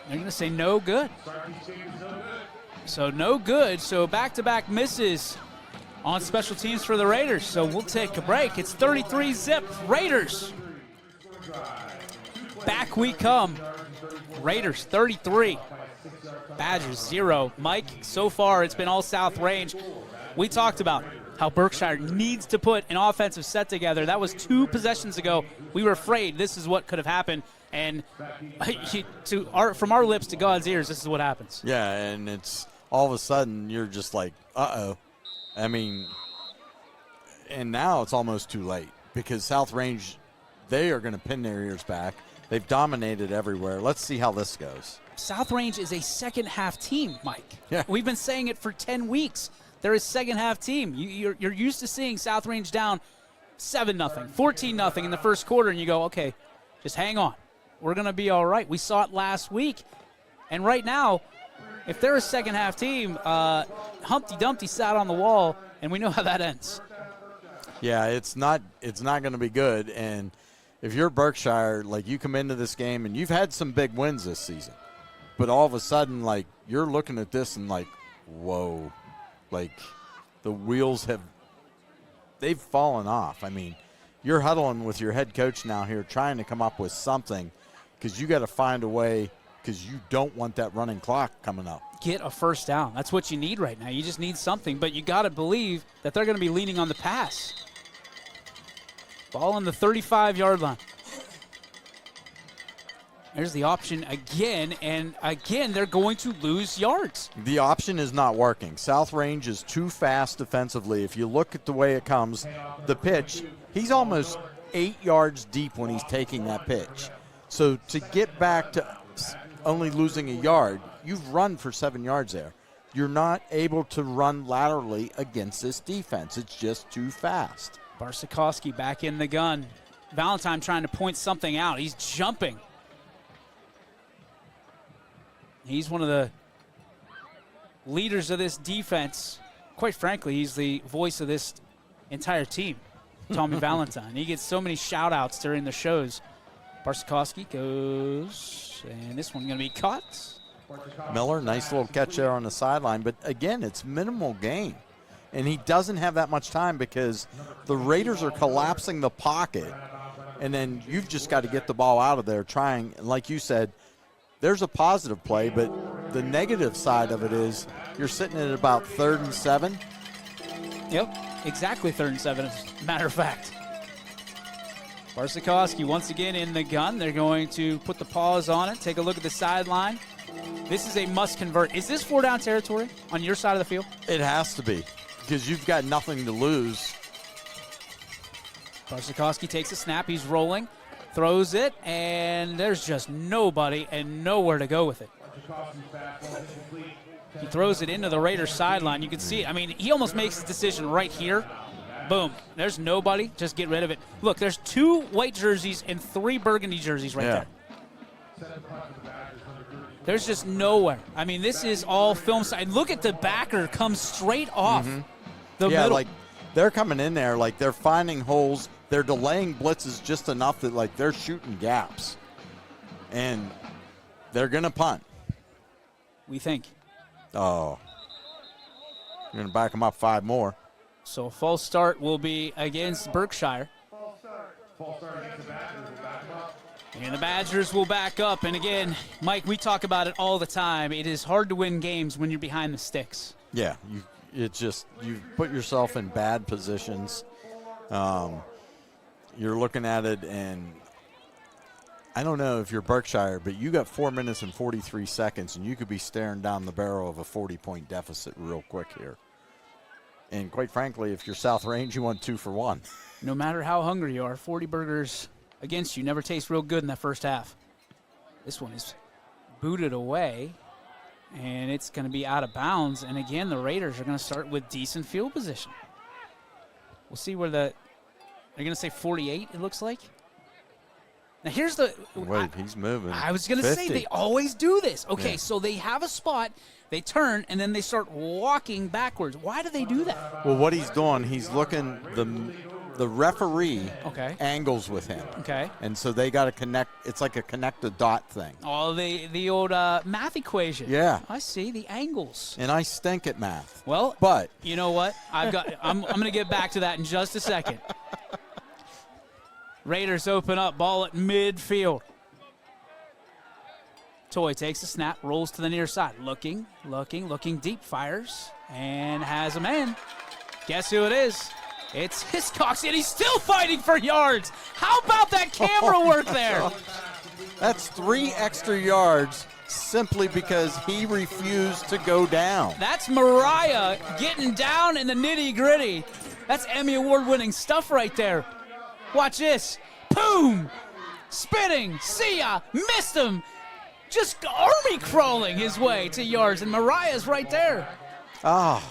They're going to say no good. So no good. So back-to-back misses on special teams for the Raiders. So we'll take a break. It's 33-zip. Raiders. Back we come. Raiders 33. Badgers 0. Mike, so far it's been all South Range. We talked about how Berkshire needs to put an offensive set together. That was 2 possessions ago. We were afraid this is what could have happened. And from our lips to God's ears, this is what happens. Yeah, and it's all of a sudden you're just like, uh-oh. I mean, and now it's almost too late, because South Range, they are going to pin their ears back. They've dominated everywhere. Let's see how this goes. South Range is a second-half team, Mike. Yeah. We've been saying it for 10 weeks. They're a second-half team. You're used to seeing South Range down 7-0, 14-0 in the first quarter, and you go, okay, just hang on. We're going to be all right. We saw it last week. And right now, if they're a second-half team, Humpty Dumpty sat on the wall, and we know how that ends. Yeah, it's not going to be good. And if you're Berkshire, like, you come into this game, and you've had some big wins this season, but all of a sudden, like, you're looking at this and like, whoa, like, the wheels they've fallen off. I mean, you're huddling with your head coach now here, trying to come up with something, because you got to find a way, because you don't want that running clock coming up. Get a first down. That's what you need right now. You just need something, but you got to believe that they're going to be leaning on the pass. Ball on the 35-yard line. There's the option again, and again, they're going to lose yards. The option is not working. South Range is too fast defensively. If you look at the way it comes, the pitch, he's almost 8 yards deep when he's taking that pitch. So to get back to only losing a yard, you've run for 7 yards there. You're not able to run laterally against this defense. It's just too fast. Barsikowski back in the gun. Valentine trying to point something out. He's jumping. He's one of the leaders of this defense. Quite frankly, he's the voice of this entire team, Tommy Valentine. He gets so many shout-outs during the shows. Barsikowski goes, and this one's going to be caught. Miller, nice little catch there on the sideline. But, again, it's minimal gain. And he doesn't have that much time, because the Raiders are collapsing the pocket. And then you've just got to get the ball out of there trying, like you said, there's a positive play, but the negative side of it is you're sitting at about 3rd and 7. Yep, exactly 3rd and 7, as a matter of fact. Barsikowski once again in the gun. They're going to put the pause on it. Take a look at the sideline. This is a must convert. Is this 4-down territory on your side of the field? It has to be, because you've got nothing to lose. Barsikowski takes a snap. He's rolling, throws it, and there's just nobody and nowhere to go with it. He throws it into the Raiders sideline. You can see it. I mean, he almost makes his decision right here. Boom. There's nobody. Just get rid of it. Look, there's 2 white jerseys and 3 burgundy jerseys right there. There's just nowhere. I mean, this is all film side. Look at the backer come straight off the middle. Like they're coming in there, like they're finding holes. They're delaying blitzes just enough that like they're shooting gaps. And they're going to punt. We think. Oh. You're going to back them up 5 more. So a false start will be against Berkshire. False start against the Badgers will back up. And the Badgers will back up. And again, Mike, we talk about it all the time. It is hard to win games when you're behind the sticks. Yeah, you put yourself in bad positions. You're looking at it, and I don't know if you're Berkshire, but you got 4 minutes and 43 seconds, and you could be staring down the barrel of a 40-point deficit real quick here. And quite frankly, if you're South Range, you want 2 for 1. No matter how hungry you are, 40 burgers against you never taste real good in that first half. This one is booted away, and it's going to be out of bounds. And again, the Raiders are going to start with decent field position. We'll see where they're going to say 48, it looks like. Now, here's the... Wait, he's moving. I was going to say, they always do this. Okay, so they have a spot, they turn, and then they start walking backwards. Why do they do that? Well, what he's doing, he's looking, the referee angles with him. Okay. And so they got to connect. It's like a connect the dot thing. Oh, the old math equation. Yeah. I see, the angles. And I stink at math. Well, but you know what? I'm going to get back to that in just a second. Raiders open up, ball at midfield. Toy takes a snap, rolls to the near side. Looking deep, fires, and has a man. Guess who it is? It's Hiscox, and he's still fighting for yards. How about that camera work there? That's 3 extra yards simply because he refused to go down. That's Mariah getting down in the nitty-gritty. That's Emmy Award-winning stuff right there. Watch this. Boom! Spinning. See ya. Missed him. Just army crawling his way to yards, and Mariah's right there. Ah.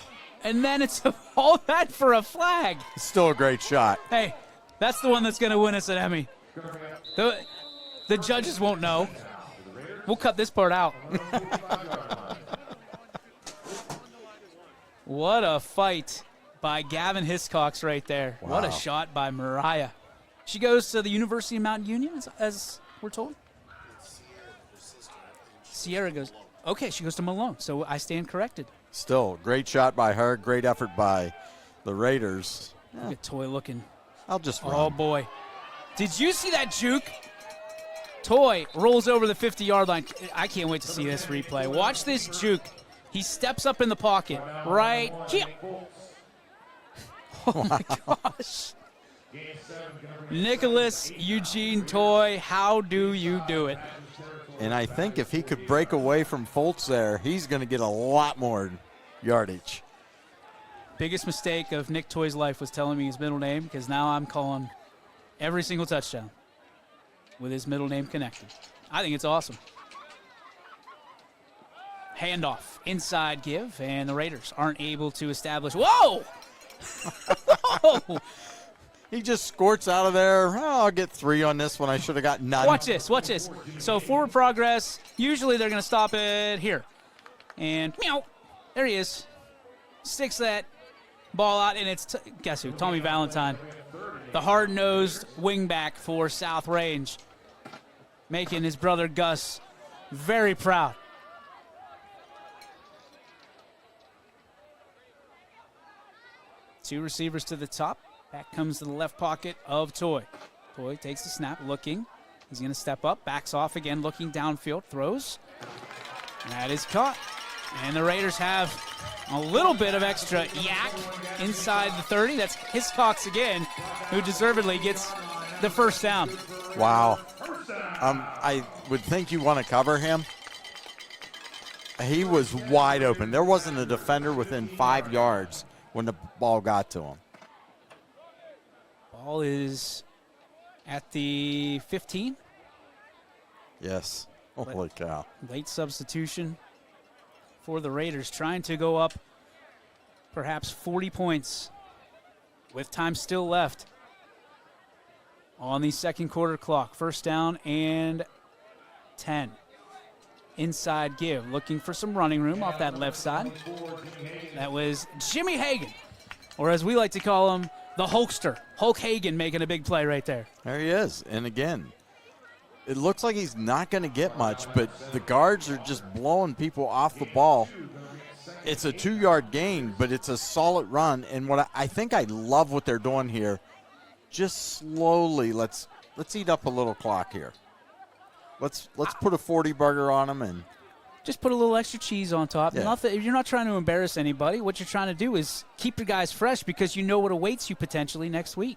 And then it's all that for a flag. It's still a great shot. Hey, that's the one that's going to win us an Emmy. The judges won't know. We'll cut this part out. What a fight by Gavin Hiscox right there. Wow. What a shot by Mariah. She goes to the University of Mount Union, as we're told. Sierra goes, okay, she goes to Malone, so I stand corrected. Still, great shot by her, great effort by the Raiders. Look at Toy looking. I'll just run. Oh, boy. Did you see that juke? Toy rolls over the 50-yard line. I can't wait to see this replay. Watch this juke. He steps up in the pocket right here. Oh, my gosh. Nicholas Eugene Toy, how do you do it? And I think if he could break away from Fultz there, he's going to get a lot more yardage. Biggest mistake of Nick Toy's life was telling me his middle name, because now I'm calling every single touchdown with his middle name connected. I think it's awesome. Handoff, inside give, and the Raiders aren't able to establish. Whoa! Whoa! He just squirts out of there. Oh, I'll get 3 on this one. I should have got none. Watch this. Watch this. So forward progress. Usually they're going to stop it here. And meow. There he is. Sticks that ball out, and it's, guess who? Tommy Valentine. The hard-nosed wingback for South Range. Making his brother Gus very proud. Two receivers to the top. Back comes to the left pocket of Toy. Toy takes the snap, looking. He's going to step up, backs off again, looking downfield, throws. That is caught. And the Raiders have a little bit of extra yak inside the 30. That's Hiscox again, who deservedly gets the first down. Wow. I would think you want to cover him. He was wide open. There wasn't a defender within 5 yards when the ball got to him. Ball is at the 15. Yes. Holy cow. Late substitution for the Raiders, trying to go up perhaps 40 points with time still left on the second quarter clock. First down and 10. Inside give, looking for some running room off that left side. That was Jimmy Hagan, or as we like to call him, the Hulkster. Hulk Hagan making a big play right there. There he is. And again, it looks like he's not going to get much, but the guards are just blowing people off the ball. It's a 2-yard gain, but it's a solid run. And what I think I love what they're doing here, just slowly, let's eat up a little clock here. Let's put a 40 burger on them and just put a little extra cheese on top. Yeah. You're not trying to embarrass anybody. What you're trying to do is keep your guys fresh because you know what awaits you potentially next week.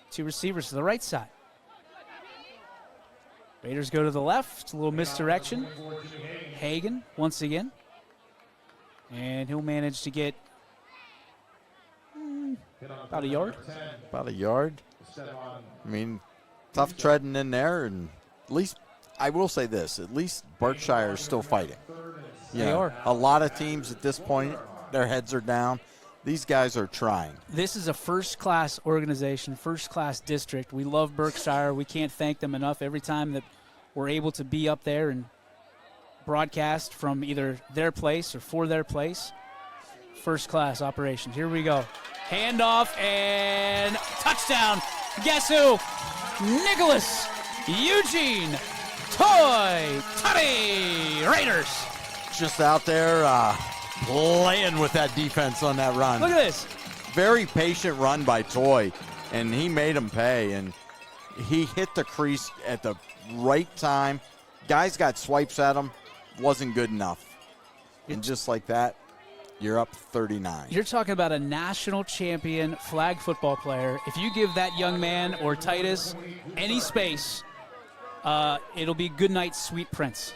2 receivers to the right side. Raiders go to the left. A little misdirection. Hagan once again. And he'll manage to get about a yard. about a yard. I mean, tough treading in there, and at least I will say this: at least Berkshire is still fighting. They are. A lot of teams at this point, their heads are down. These guys are trying. This is a first-class organization, first-class district. We love Berkshire. We can't thank them enough every time that we're able to be up there and broadcast from either their place or for their place. First-class operations. Here we go. Handoff and touchdown. Guess who? Nicholas Eugene Toy Tutty Raiders. Just out there playing with that defense on that run. Look at this. Very patient run by Toy, and he made him pay, and he hit the crease at the right time. Guys got swipes at him, wasn't good enough. And just like that, you're up 39. You're talking about a national champion flag football player. If you give that young man or Titus any space, it'll be good night, sweet prince.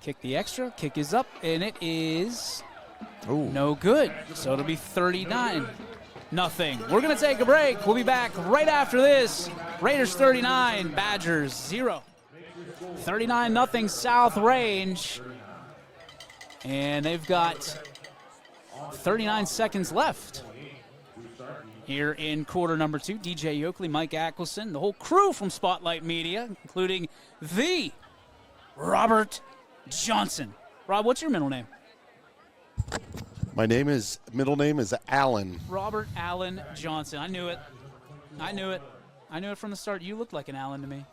Kick the extra. Kick is up, and it is no good. So it'll be 39-0. We're going to take a break. We'll be back right after this. Raiders 39, Badgers 0. 39-0 South Range. And they've got 39 seconds left here in quarter number 2. DJ Yoakley, Mike Ackelson, the whole crew from Spotlight Media, including the Robert Johnson. Rob, what's your middle name? My middle name is Allen. Robert Allen Johnson. I knew it. I knew it from the start. You looked like an Allen to me.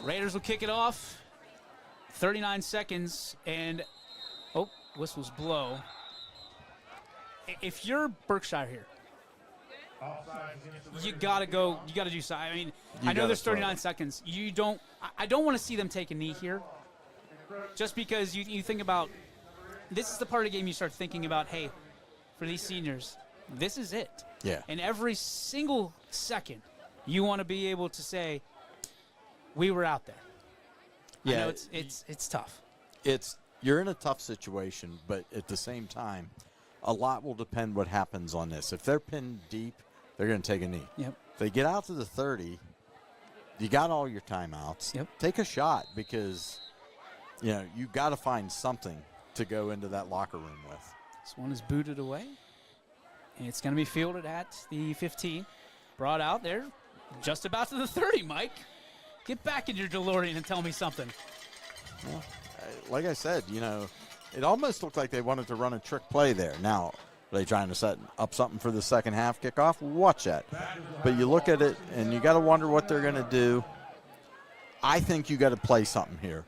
Raiders will kick it off. 39 seconds, and whistles blow. If you're Berkshire here, you gotta go. You gotta do something. I mean, I know there's 39 seconds. I don't want to see them take a knee here, just because you think about. This is the part of the game you start thinking about. Hey, for these seniors, this is it. Yeah. And every single second, you want to be able to say, we were out there. Yeah. I know it's tough. You're in a tough situation, but at the same time, a lot will depend what happens on this. If they're pinned deep, they're going to take a knee. Yep. If they get out to the 30, you got all your timeouts. Yep. Take a shot because, you got to find something to go into that locker room with. This one is booted away. And it's going to be fielded at the 15. Brought out there, just about to the 30, Mike. Get back in your DeLorean and tell me something. Well, like I said, it almost looked like they wanted to run a trick play there. Now, are they trying to set up something for the second half kickoff? Watch that. But you look at it, and you got to wonder what they're going to do. I think you got to play something here.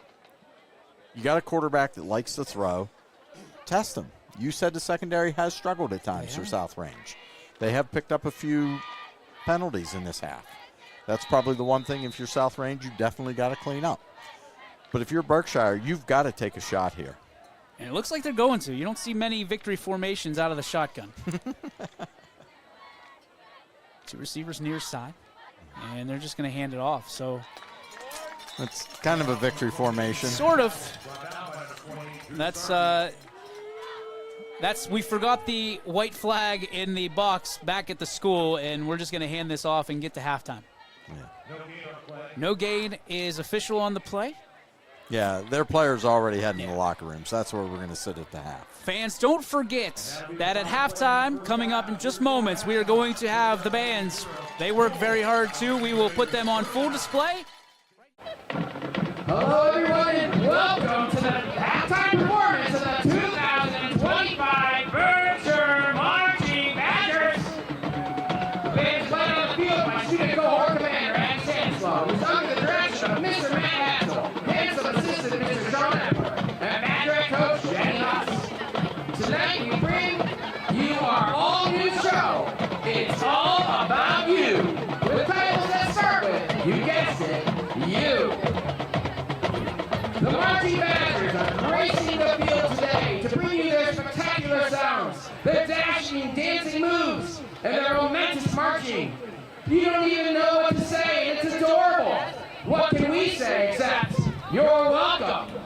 You got a quarterback that likes to throw. Test him. You said the secondary has struggled at times for South Range. They have picked up a few penalties in this half. That's probably the one thing, if you're South Range, you definitely got to clean up. But if you're Berkshire, you've got to take a shot here. And it looks like they're going to. You don't see many victory formations out of the shotgun. 2 receivers near side, and they're just going to hand it off. So it's kind of a victory formation. Sort of. We forgot the white flag in the box back at the school, and we're just going to hand this off and get to halftime. Yeah. No gain is official on the play. Yeah, their players already heading in the locker room, so that's where we're going to sit at the half. Fans, don't forget that at halftime, coming up in just moments, we are going to have the bands. They work very hard, too. We will put them on full display. Hello, everyone, and welcome to the halftime performance of the 2025 Berkshire Marching Badgers. The band is led on the field by student cohort commander Ann Stanislaw, who's under the direction of Mr. Matt Hansel, handsome assistant Mr. Sean Epler, and Madrid coach Jenny Huss. Tonight we bring you our all-new show. It's all about you. With titles that start with, you guessed it, you. The Marching Badgers are gracing the field today to bring you their spectacular sounds, their dashing, dancing moves, and their momentous marching. You don't even know what to say, and it's adorable. What can we say except, you're welcome.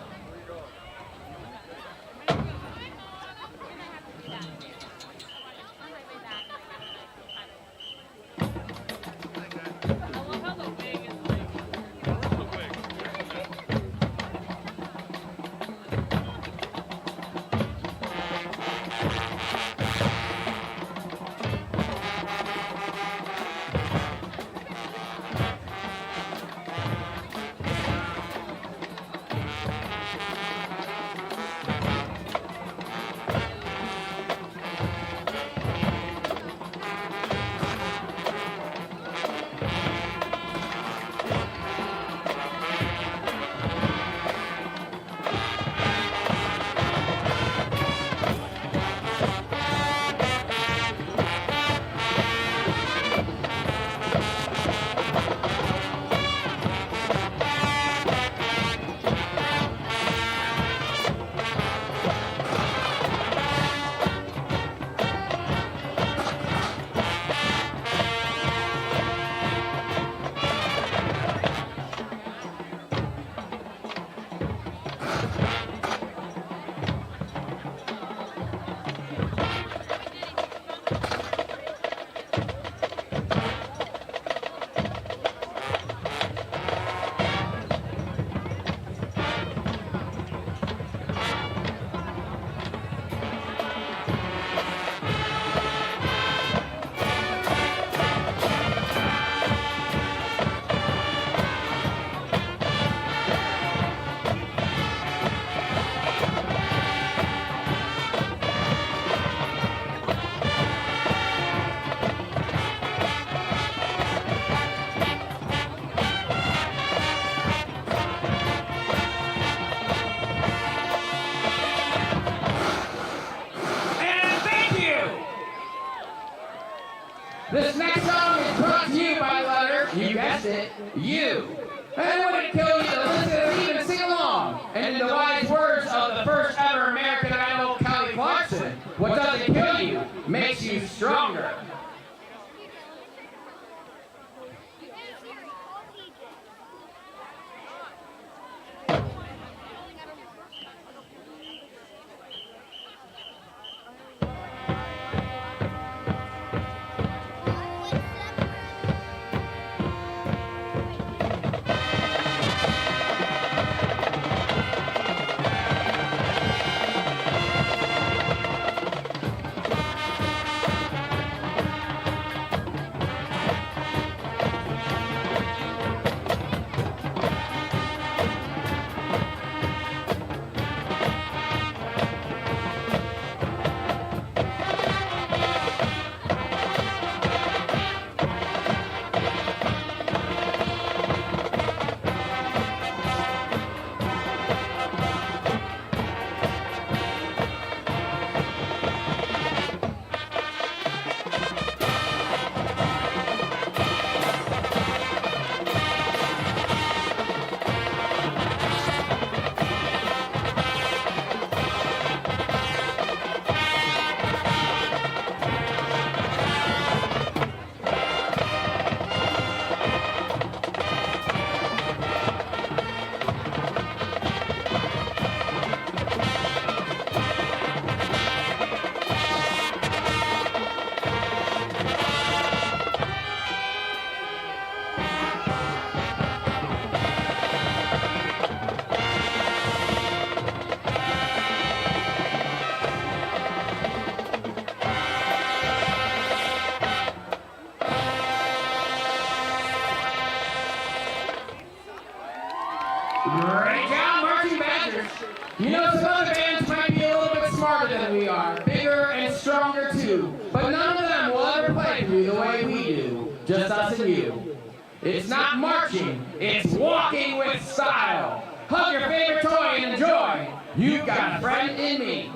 This next song is brought to you by the letter, you guessed it, you. And would it kill you to listen and even sing along? And in the wise words of the first ever American Idol, Kelly Clarkson, what doesn't kill you makes you stronger. You know, some other bands might be a little bit smarter than we are, bigger and stronger too, but none of them will ever play for you the way we do, just us and you. It's not marching, it's walking with style. Hug your favorite toy and enjoy. You've got a friend in me.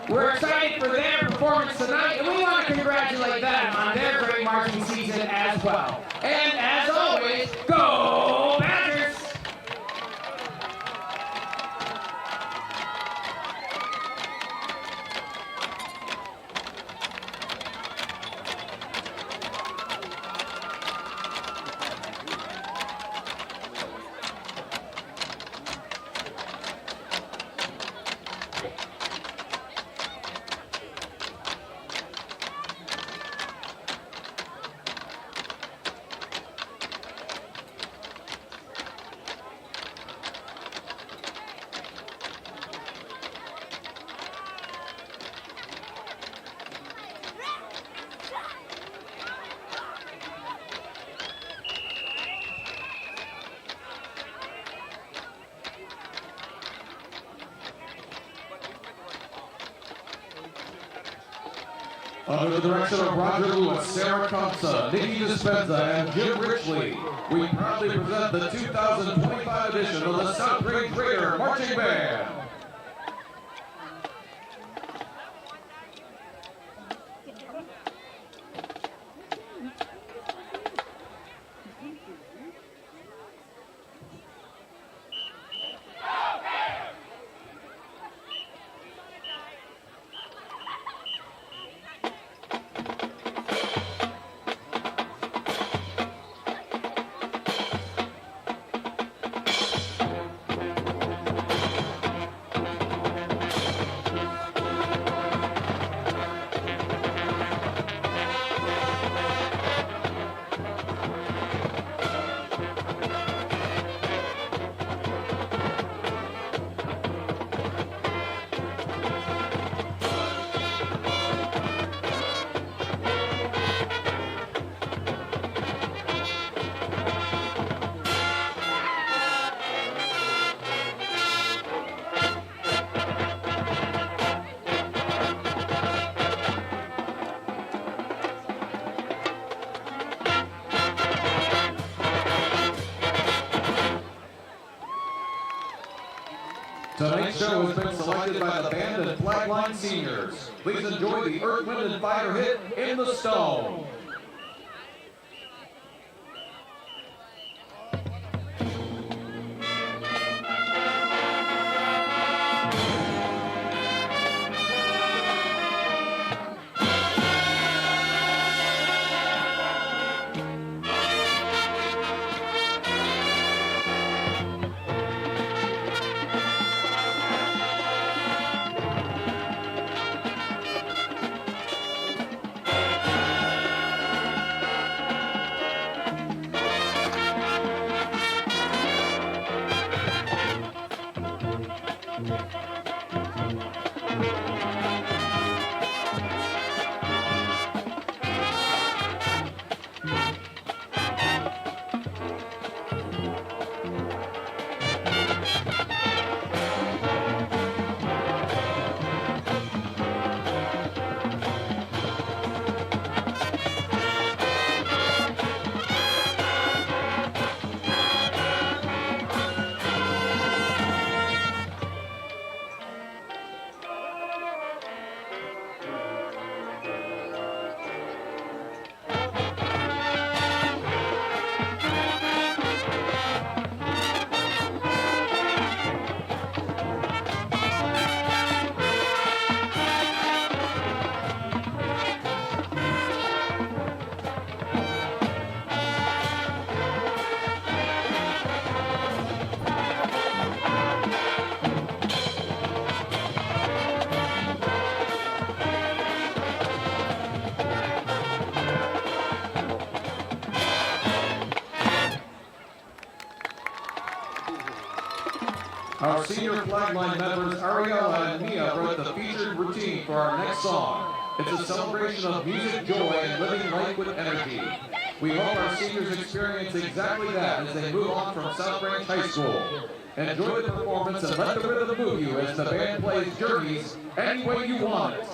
We're excited for their performance tonight, and we want to congratulate them on their great marching season as well. And as always, go Badgers! Under the direction of Roger Lewis, Sarah Kamsa, Nikki Dispenza, and Jim Richley, we proudly present the 2025 edition of the South Grade Trader Marching Band. Tonight's show has been selected by the band and Flagline Seniors. Please enjoy the Earth, Wind, and Fire hit, In the Stone. Our senior flagline members, Ariella and Mia, wrote the featured routine for our next song. It's a celebration of music, joy, and living life with energy. We hope our seniors experience exactly that as they move on from South Branch High School. Enjoy the performance and let the rhythm move you as the band plays Journeys Any Way You Want It.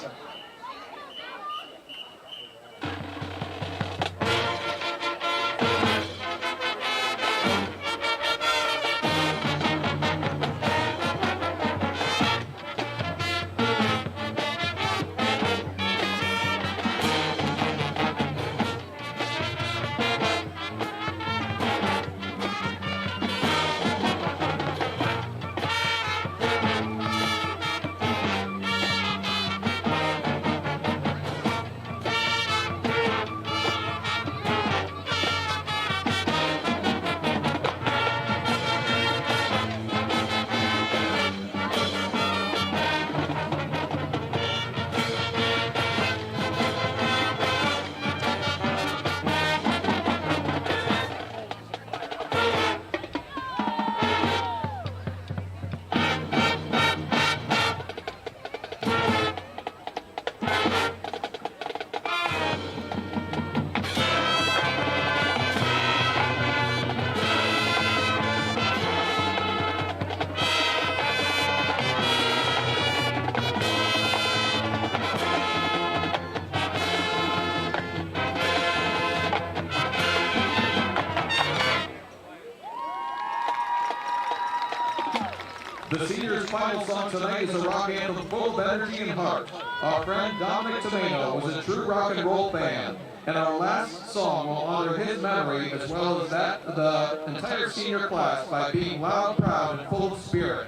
The seniors' final song tonight is a rock anthem full of energy and heart. Our friend Dominic Tomeno was a true rock and roll fan, and our last song will honor his memory as well as that of the entire senior class by being loud, proud, and full of spirit.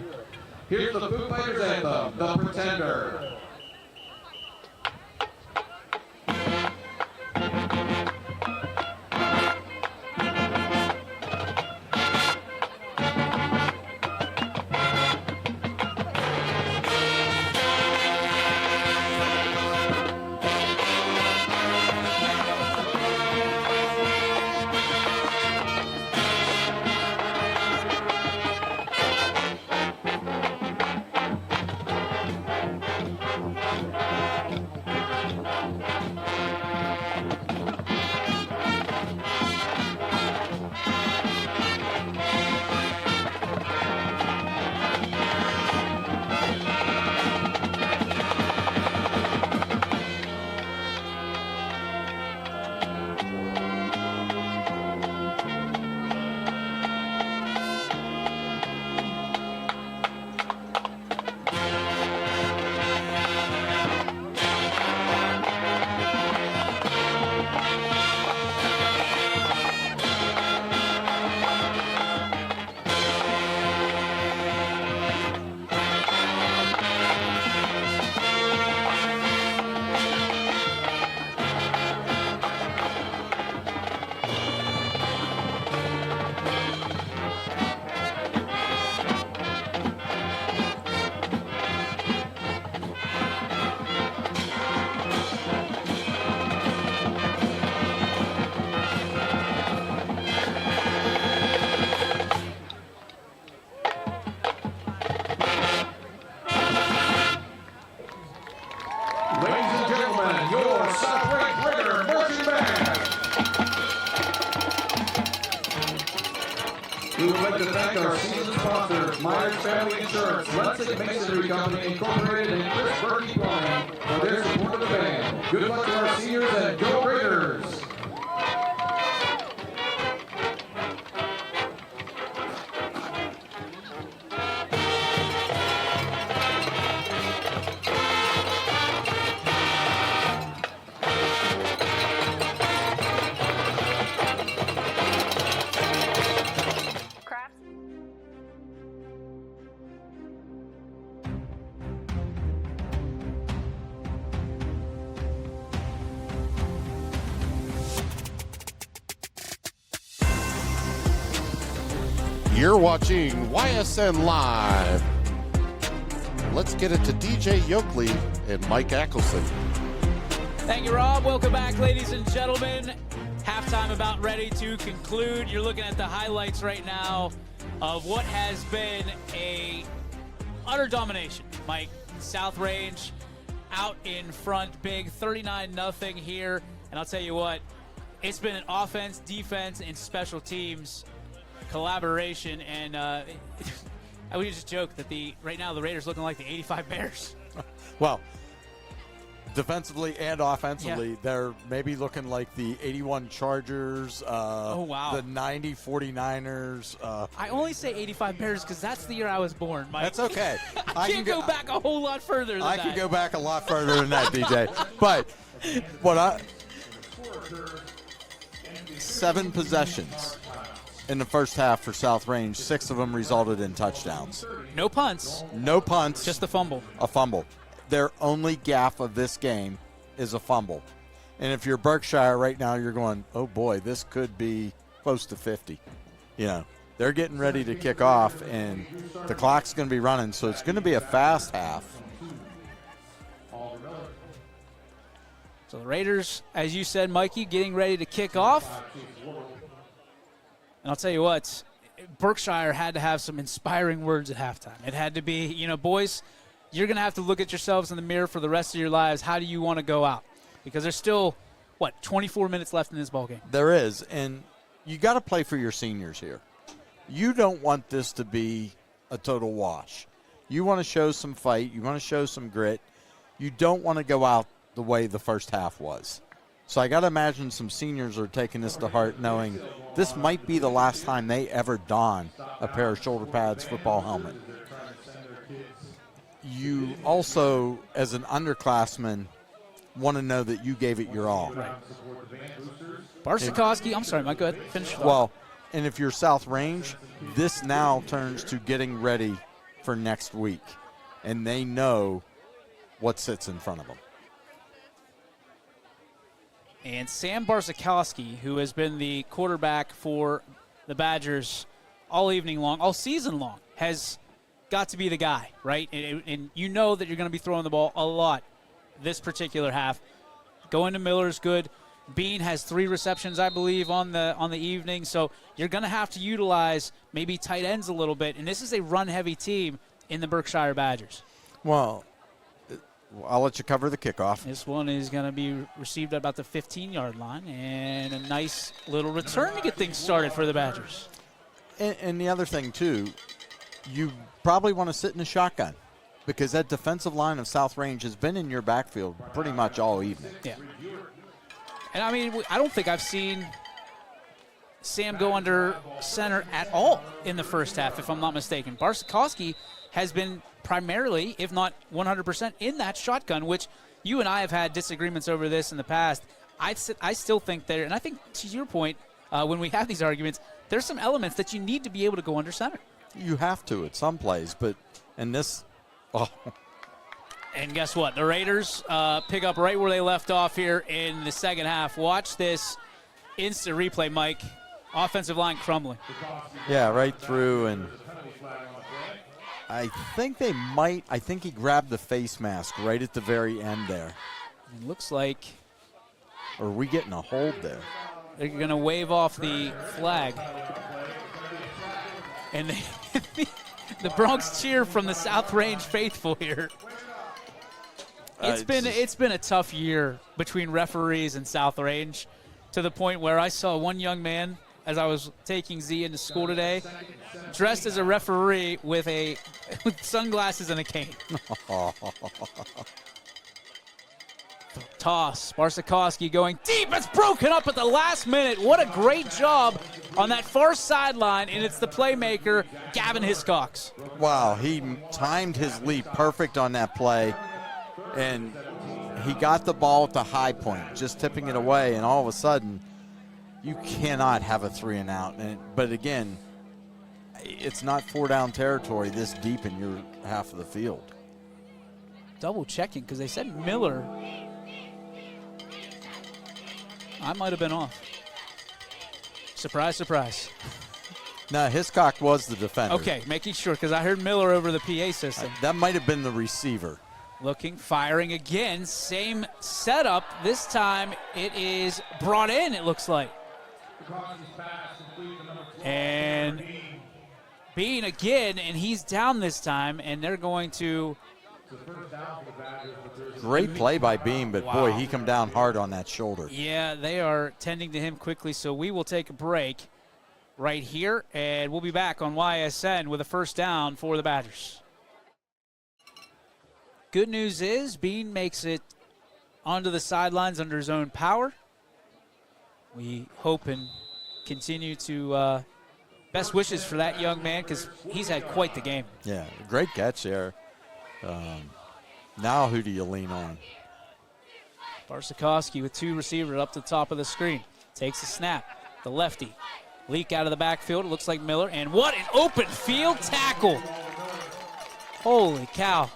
Here's the Foo Fighters anthem, The Pretender. We would like to thank our season sponsors, Myers Family Insurance, Lensing Masonry Company Incorporated, and Chris Berkey Plumbing for their support of the band. Good luck to our seniors and go Raiders! You're watching YSN Live. Let's get it to DJ Yoakley and Mike Ackelson. Thank you, Rob. Welcome back, ladies and gentlemen. Halftime about ready to conclude. You're looking at the highlights right now of what has been a utter domination. Mike, South Range out in front, big 39-0 here. And I'll tell you what, it's been an offense, defense, and special teams collaboration. And I would just joke that right now the Raiders looking like the 85 Bears. Well, defensively and offensively, they're maybe looking like the 81 Chargers, the 90 49ers. I only say 85 Bears because that's the year I was born, Mike. That's okay. I can't go back a whole lot further than that. I can go back a lot further than that, DJ. But 7 possessions in the first half for South Range. 6 of them resulted in touchdowns. No punts. No punts. Just a fumble. A fumble. Their only gaffe of this game is a fumble. And if you're Berkshire right now, you're going, oh boy, this could be close to 50. You know, they're getting ready to kick off, and the clock's going to be running, so it's going to be a fast half. So the Raiders, as you said, Mikey, getting ready to kick off. And I'll tell you what, Berkshire had to have some inspiring words at halftime. It had to be, boys, you're going to have to look at yourselves in the mirror for the rest of your lives. How do you want to go out? Because there's still, 24 minutes left in this ballgame. There is, and you got to play for your seniors here. You don't want this to be a total wash. You want to show some fight. You want to show some grit. You don't want to go out the way the first half was. So I got to imagine some seniors are taking this to heart, knowing this might be the last time they ever don a pair of shoulder pads, football helmet. You also, as an underclassman, want to know that you gave it your all. Right. Barsikoski, I'm sorry, Mike, go ahead. Finish. Well, and if you're South Range, this now turns to getting ready for next week. And they know what sits in front of them. And Sam Barsikoski, who has been the quarterback for the Badgers all evening long, all season long, has got to be the guy, right? And you know that you're going to be throwing the ball a lot this particular half. Going to Miller's good. Bean has 3 receptions, I believe, on the evening. So you're going to have to utilize maybe tight ends a little bit. And this is a run-heavy team in the Berkshire Badgers. Well, I'll let you cover the kickoff. This one is going to be received at about the 15-yard line, and a nice little return to get things started for the Badgers. And the other thing, too, you probably want to sit in a shotgun because that defensive line of South Range has been in your backfield pretty much all evening. Yeah. And, I mean, I don't think I've seen Sam go under center at all in the first half, if I'm not mistaken. Barsikoski has been primarily, if not 100%, in that shotgun, which you and I have had disagreements over this in the past. I still think there, and I think to your point, when we have these arguments, there's some elements that you need to be able to go under center. You have to at some plays, but in this, And guess what? The Raiders pick up right where they left off here in the second half. Watch this instant replay, Mike. Offensive line crumbling. Yeah, right through, and I think he grabbed the face mask right at the very end there. It looks like. Or are we getting a hold there? They're going to wave off the flag. And the Bronx cheer from the South Range faithful here. It's been a tough year between referees and South Range, to the point where I saw one young man as I was taking Z into school today, dressed as a referee with with sunglasses and a cane. Toss. Barsikowski going deep. It's broken up at the last minute. What a great job on that far sideline, and it's the playmaker, Gavin Hiscox. Wow, he timed his leap perfect on that play, and he got the ball at the high point, just tipping it away, and all of a sudden, you cannot have a 3 and out. But again, it's not 4-down territory this deep in your half of the field. Double checking because they said Miller. I might have been off. Surprise, surprise. No, Hiscox was the defender. Okay, making sure because I heard Miller over the PA system. That might have been the receiver. Looking, firing again. Same setup. This time it is brought in, it looks like. And Bean again, and he's down this time, and they're going to. Great play by Bean, but boy, he come down hard on that shoulder. Yeah, they are tending to him quickly, so we will take a break right here, and we'll be back on YSN with a first down for the Badgers. Good news is Bean makes it onto the sidelines under his own power. We hope and continue to best wishes for that young man because he's had quite the game. Yeah, great catch there. Now who do you lean on? Barsikowski with 2 receivers up to the top of the screen. Takes a snap. The lefty. Leak out of the backfield. It looks like Miller. And what an open field tackle. Holy cow.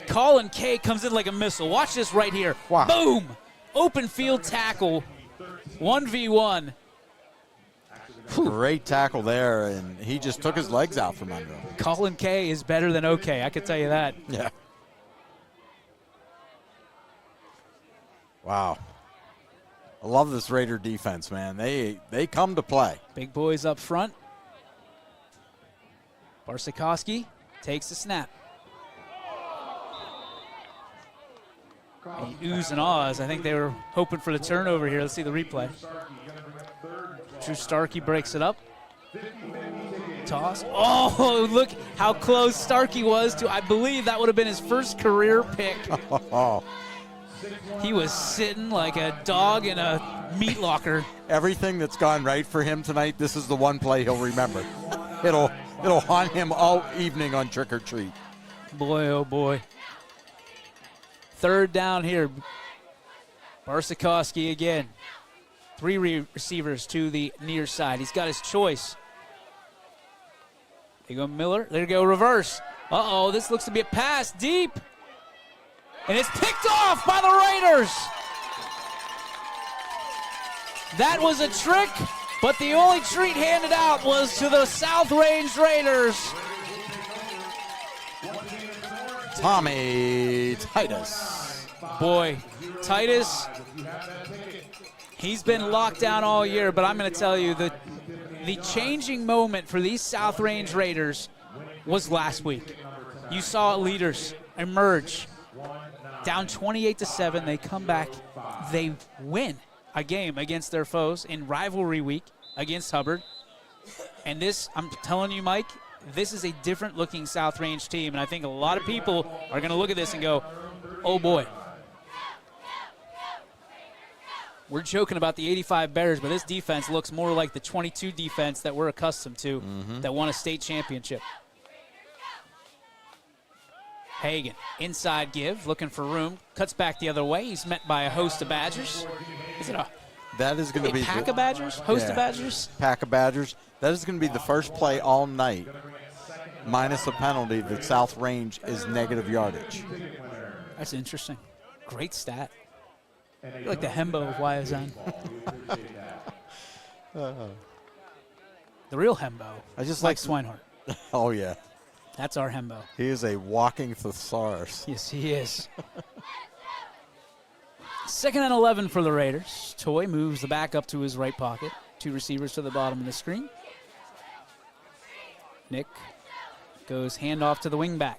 Colin Kay comes in like a missile. Watch this right here. Wow. Boom. Open field tackle. 1v1. Great tackle there, and he just took his legs out from under him. Colin Kay is better than okay, I can tell you that. Yeah. Wow. I love this Raider defense, man. They come to play. Big boys up front. Barsikowski takes the snap. And oohs and ahs. I think they were hoping for the turnover here. Let's see the replay. Drew Starkey breaks it up. Toss. Oh, look how close Starkey was to, I believe that would have been his first career pick. He was sitting like a dog in a meat locker. Everything that's gone right for him tonight, this is the one play he'll remember. It'll haunt him all evening on Trick or Treat. Boy, oh boy. Third down here. Barsikowski again. 3 receivers to the near side. He's got his choice. There you go Miller. There you go reverse. Uh-oh, this looks to be a pass deep. And it's picked off by the Raiders. That was a trick, but the only treat handed out was to the South Range Raiders. Tommy Titus. Boy, Titus, he's been locked down all year, but I'm going to tell you, the changing moment for these South Range Raiders was last week. You saw leaders emerge. Down 28-7, they come back. They win a game against their foes in rivalry week against Hubbard. And this, I'm telling you, Mike, this is a different-looking South Range team, and I think a lot of people are going to look at this and go, oh, boy. We're joking about the 85 Bears, but this defense looks more like the 22 defense that we're accustomed to that won a state championship. Hagan, inside give, looking for room, cuts back the other way. He's met by a host of Badgers. Is it that is going to be pack of Badgers? Host of Badgers? Pack of Badgers. That is going to be the first play all night, minus a penalty, that South Range is negative yardage. That's interesting. Great stat. You're like the Hembo of YSN. The real Hembo. I just Mike Swinehart. Oh, yeah. That's our Hembo. He is a walking thesaurus. Yes, he is. 2nd and 11 for the Raiders. Toy moves the back up to his right pocket. 2 receivers to the bottom of the screen. Nick goes handoff to the wingback.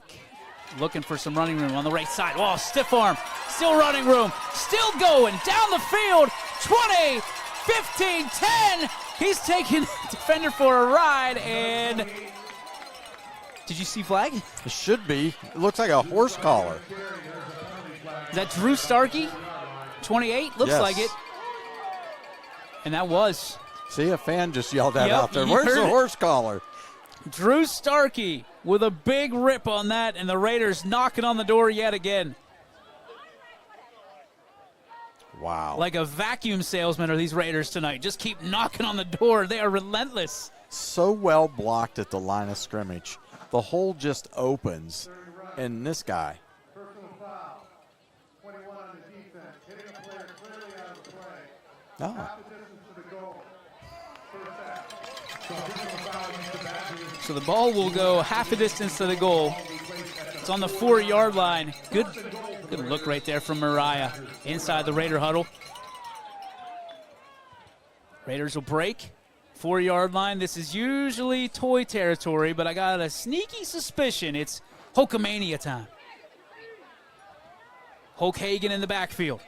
Looking for some running room on the right side. Oh, stiff arm. Still running room. Still going down the field. 20, 15, 10. He's taking defender for a ride, and did you see flag? It should be. It looks like a horse collar. Is that Drew Starkey? 28? Looks Yes. like it. And that was See, a fan just yelled that Yep, out there. you Where's heard the it. horse collar? Drew Starkey with a big rip on that, and the Raiders knocking on the door yet again. Wow. Like a vacuum salesman are these Raiders tonight. Just keep knocking on the door. They are relentless. So well blocked at the line of scrimmage. The hole just opens, and this guy. Personal foul. 21 on the defense. Hitting a player clearly out of the play. Oh. Half the distance to the goal. First half. So personal foul against the Badgers. So the ball will go half a distance to the goal. It's on the 4-yard line. Good look right there from Mariah inside the Raider huddle. Raiders will break. 4-yard line. This is usually toy territory, but I got a sneaky suspicion it's Hulkamania time. Hulk Hagen in the backfield.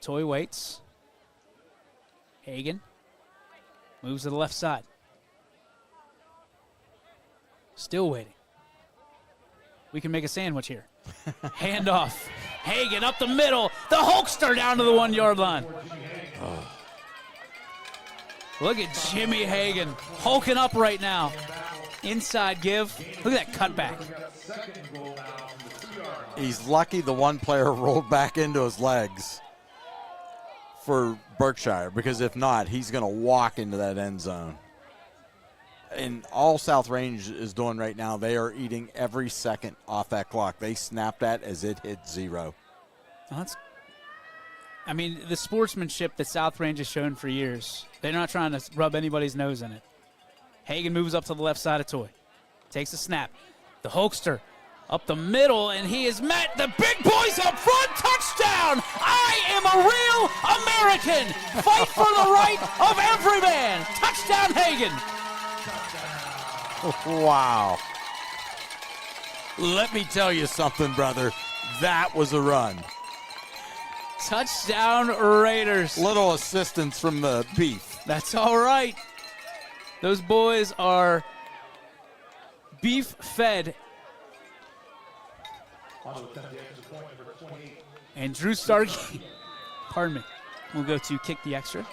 Toy waits. Hagen moves to the left side. Still waiting. We can make a sandwich here. Handoff. Hagen up the middle. The Hulkster down to the 1-yard line. Look at Jimmy Hagen hulking up right now. Inside give. Look at that cutback. He's lucky the one player rolled back into his legs for Berkshire, because if not, he's going to walk into that end zone. And all South Range is doing right now, they are eating every second off that clock. They snap that as it hits 0. The sportsmanship that South Range has shown for years. They're not trying to rub anybody's nose in it. Hagen moves up to the left side of Toy. Takes a snap. The Hulkster up the middle, and he is met. The big boys up front. Touchdown! I am a real American. Fight for the right of every man. Touchdown, Hagen. Wow. Let me tell you something, brother. That was a run. Touchdown, Raiders. Little assistance from the beef. That's all right. Those boys are beef fed. And Drew Starkey, pardon me, will go to kick the extra.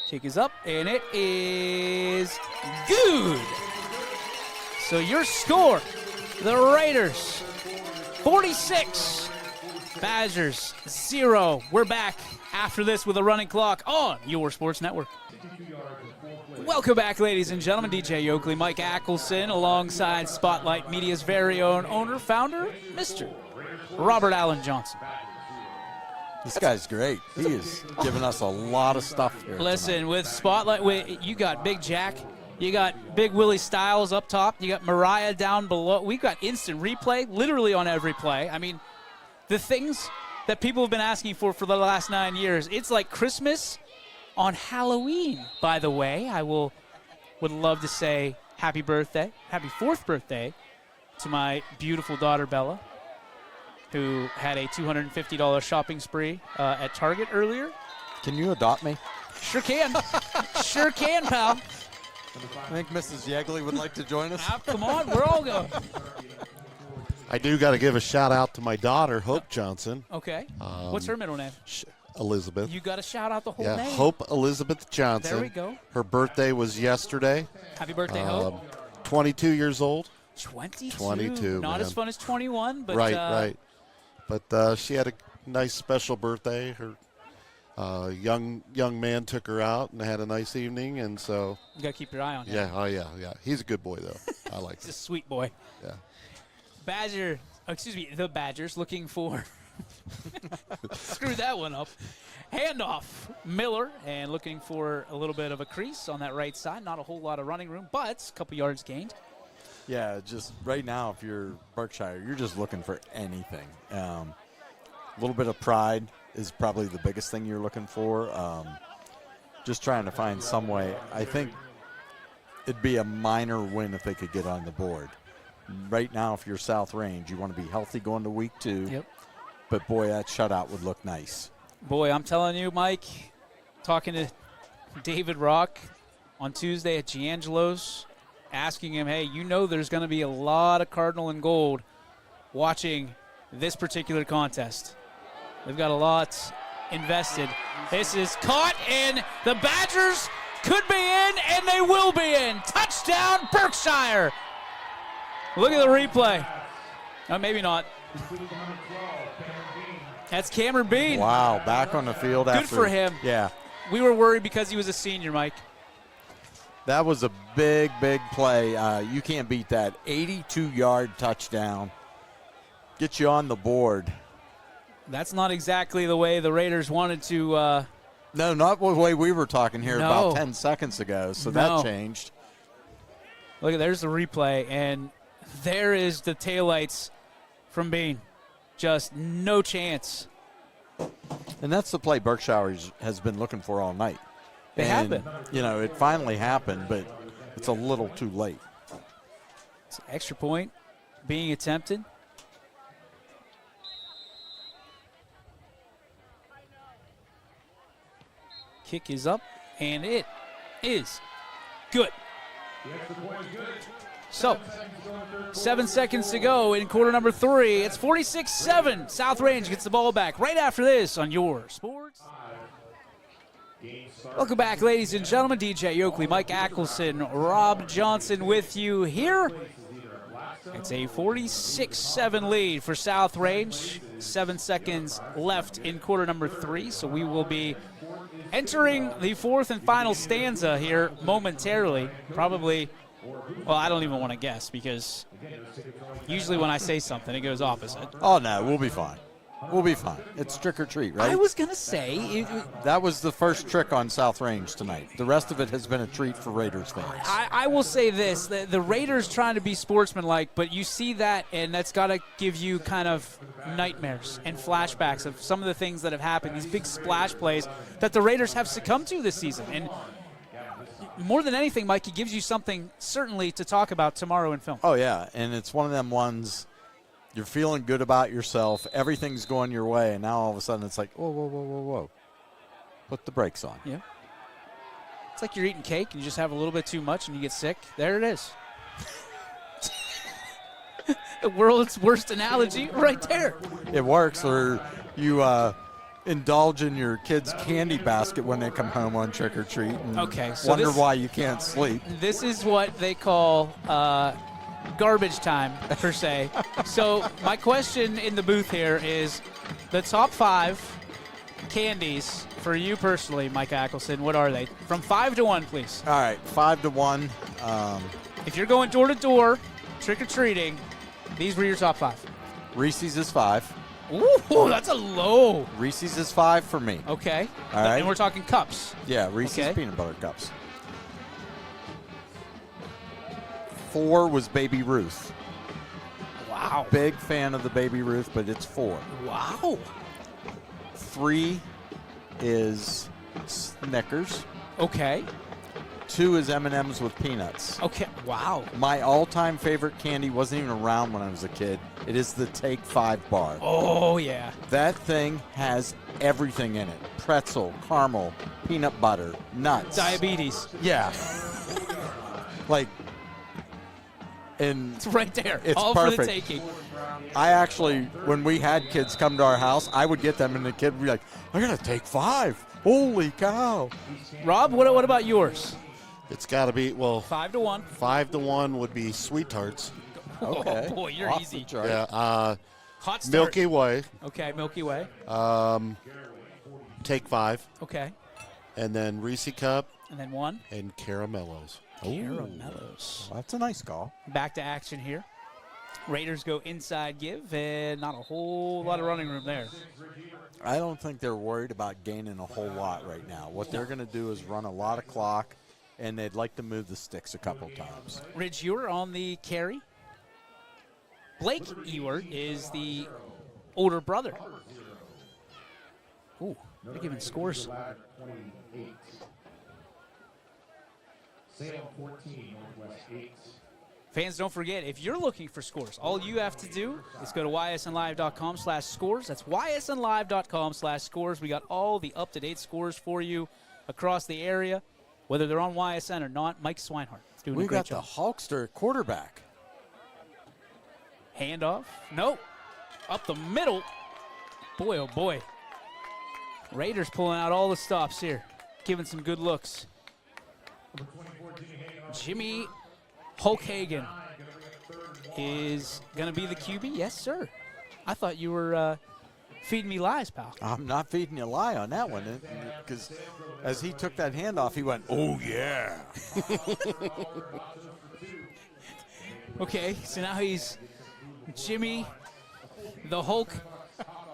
Kick is up, and it is good. So your score, the Raiders, 46, Badgers, 0. We're back after this with a running clock on your sports network. Welcome back, ladies and gentlemen. DJ Oakley, Mike Ackelson, alongside Spotlight Media's very own owner, founder, Mr. Robert Allen Johnson. This guy's great. He is giving us a lot of stuff here. Listen, tonight. with Spotlight, you got Big Jack, you got Big Willie Styles up top, you got Mariah down below. We've got instant replay, literally on every play. I mean, the things that people have been asking for the last 9 years, it's like Christmas on Halloween. By the way, I would love to say happy birthday, happy 4th birthday to my beautiful daughter, Bella, who had a $250 shopping spree at Target earlier. Can you adopt me? Sure can. Sure can, pal. I think Mrs. Yegley would like to join us. Come on, we're all going. I do got to give a shout out to my daughter, Hope Johnson. Okay. What's her middle name? Elizabeth. You got to shout out the whole Yeah, name. Hope Elizabeth Johnson. There we go. Her birthday was yesterday. Happy birthday, Hope. 22 years old. 22. 22, Not man. as fun as 21, but Right. But she had a nice special birthday. Her young man took her out and had a nice evening, and so you got to keep your eye on him. yeah. He's a good boy though. I like He's a him. sweet boy. Yeah. The Badgers looking for screw that one up. Handoff, Miller, and looking for a little bit of a crease on that right side. Not a whole lot of running room, but a couple yards gained. Yeah, just right now, if you're Berkshire, you're just looking for anything. A little bit of pride is probably the biggest thing you're looking for. Just trying to find some way. I think it'd be a minor win if they could get on the board. Right now, if you're South Range, you want to be healthy going to week 2. Yep. But, boy, that shutout would look nice. Boy, I'm telling you, Mike, talking to David Rock on Tuesday at Giangelo's, asking him, hey, you know there's going to be a lot of Cardinal and Gold watching this particular contest. They've got a lot invested. This is caught, and the Badgers could be in, and they will be in. Touchdown, Berkshire. Look at the replay. No, maybe not. That's Cameron Bean. Wow, back on the field. Good for him. Yeah. We were worried because he was a senior, Mike. That was a big, big play. You can't beat that. 82-yard touchdown. Get you on the board. That's not exactly the way the Raiders wanted to. No, not the way we were talking here No. about 10 seconds ago, so No. that changed. Look, there's the replay, and there is the taillights from Bean. Just no chance. And that's the play Berkshire has been looking for all night. They have been. You know, it finally happened, but it's a little too late. It's an extra point being attempted. Kick is up, and it is good. So, 7 seconds to go in quarter number 3. It's 46-7. South Range gets the ball back right after this on your Sports. Welcome back, ladies and gentlemen. DJ Oakley, Mike Ackelson, Rob Johnson with you here. It's a 46-7 lead for South Range. 7 seconds left in quarter number 3, so we will be entering the 4th and final stanza here momentarily. Probably, well, I don't even want to guess because usually when I say something, it goes opposite. Oh, no, we'll be fine. We'll be fine. It's trick or treat, right? I was going to say. That was the first trick on South Range tonight. The rest of it has been a treat for Raiders fans. I will say this. The Raiders trying to be sportsmanlike, but you see that, and that's got to give you kind of nightmares and flashbacks of some of the things that have happened, these big splash plays that the Raiders have succumbed to this season. And more than anything, Mike, he gives you something certainly to talk about tomorrow in film. Oh, yeah, and it's one of them ones you're feeling good about yourself. Everything's going your way, and now all of a sudden it's like, whoa, whoa, whoa, whoa, whoa. Put the brakes on. Yeah. It's like you're eating cake and you just have a little bit too much and you get sick. There it is. The world's worst analogy right there. It works, or you indulge in your kid's candy basket when they come home on trick or treat and wonder why you can't sleep. This is what they call garbage time, per se. So my question in the booth here is the top 5 candies for you personally, Mike Ackelson. What are they? From 5 to 1, please. All right, 5 to 1. If you're going door to door, trick or treating, these were your top 5. Reese's is 5. Ooh, that's a low. Reese's is 5 for me. Okay. All right. And we're talking cups. Yeah, Reese's Okay. peanut butter cups. 4 was Baby Ruth. Wow. Big fan of the Baby Ruth, but it's 4. Wow. 3 is Snickers. Okay. 2 is M&M's with peanuts. Okay. Wow. My all-time favorite candy wasn't even around when I was a kid. It is the Take 5 bar. Oh, yeah. That thing has everything in it. Pretzel, caramel, peanut butter, nuts. Diabetes. Yeah. Like, and It's right there. It's all for the perfect. taking. I actually, when we had kids come to our house, I would get them, and the kid would be like, I got to Take 5. Holy cow. Rob, what about yours? It's got to be, well, 5 to 1. 5 to 1 would be Sweet Tarts. Okay. Oh, boy, you're Off easy. the chart. Yeah, Hot start. Milky Way, Okay, Milky Way. Take 5, Okay. and then Reese Cup And then 1. and Caramellos. Caramellos. That's a nice call. Back to action here. Raiders go inside give, and not a whole lot of running room there. I don't think they're worried about gaining a whole lot right now. What they're going to do is run a lot of clock, and they'd like to move the sticks a couple times. Ridge, you were on the carry. Blake Ewert is the older brother. Ooh, they're giving scores. 28. Salem 14, Northwest 8. Fans, don't forget, if you're looking for scores, all you have to do is go to ysnlive.com/scores. That's ysnlive.com/scores. We got all the up-to-date scores for you across the area, whether they're on YSN or not. Mike Swinehart is doing We a great got the job. Hulkster at quarterback. Handoff. Nope. Up the middle. Boy, oh boy. Raiders pulling out all the stops here. Giving some good looks. Jimmy Hulk Hagen is going to be the QB. Yes, sir. I thought you were feeding me lies, pal. I'm not feeding you a lie on that one, because as he took that handoff, he went, "Oh yeah." Okay, so now he's Jimmy the Hulk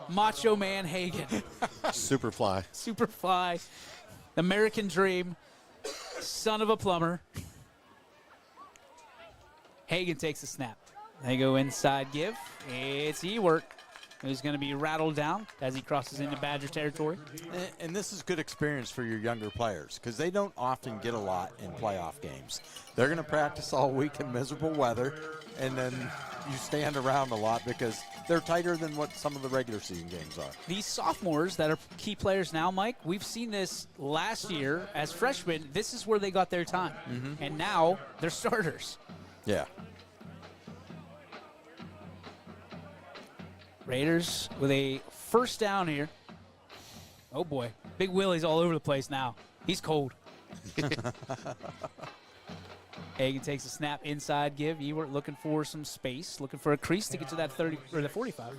Macho Man Hagen. Superfly. Superfly, American Dream, son of a plumber. Hagen takes a snap. They go inside give. It's Ewert who's going to be rattled down as he crosses into Badger territory. And this is good experience for your younger players, because they don't often get a lot in playoff games. They're going to practice all week in miserable weather, and then you stand around a lot because they're tighter than what some of the regular season games are. These sophomores that are key players now, Mike, we've seen this last year as freshmen. This is where they got their time. And now they're starters. Yeah. Raiders with a first down here. Oh, boy. Big Willie's all over the place now. He's cold. Hagen takes a snap, inside give. Ewert looking for some space, looking for a crease to get to that 30 or the 45.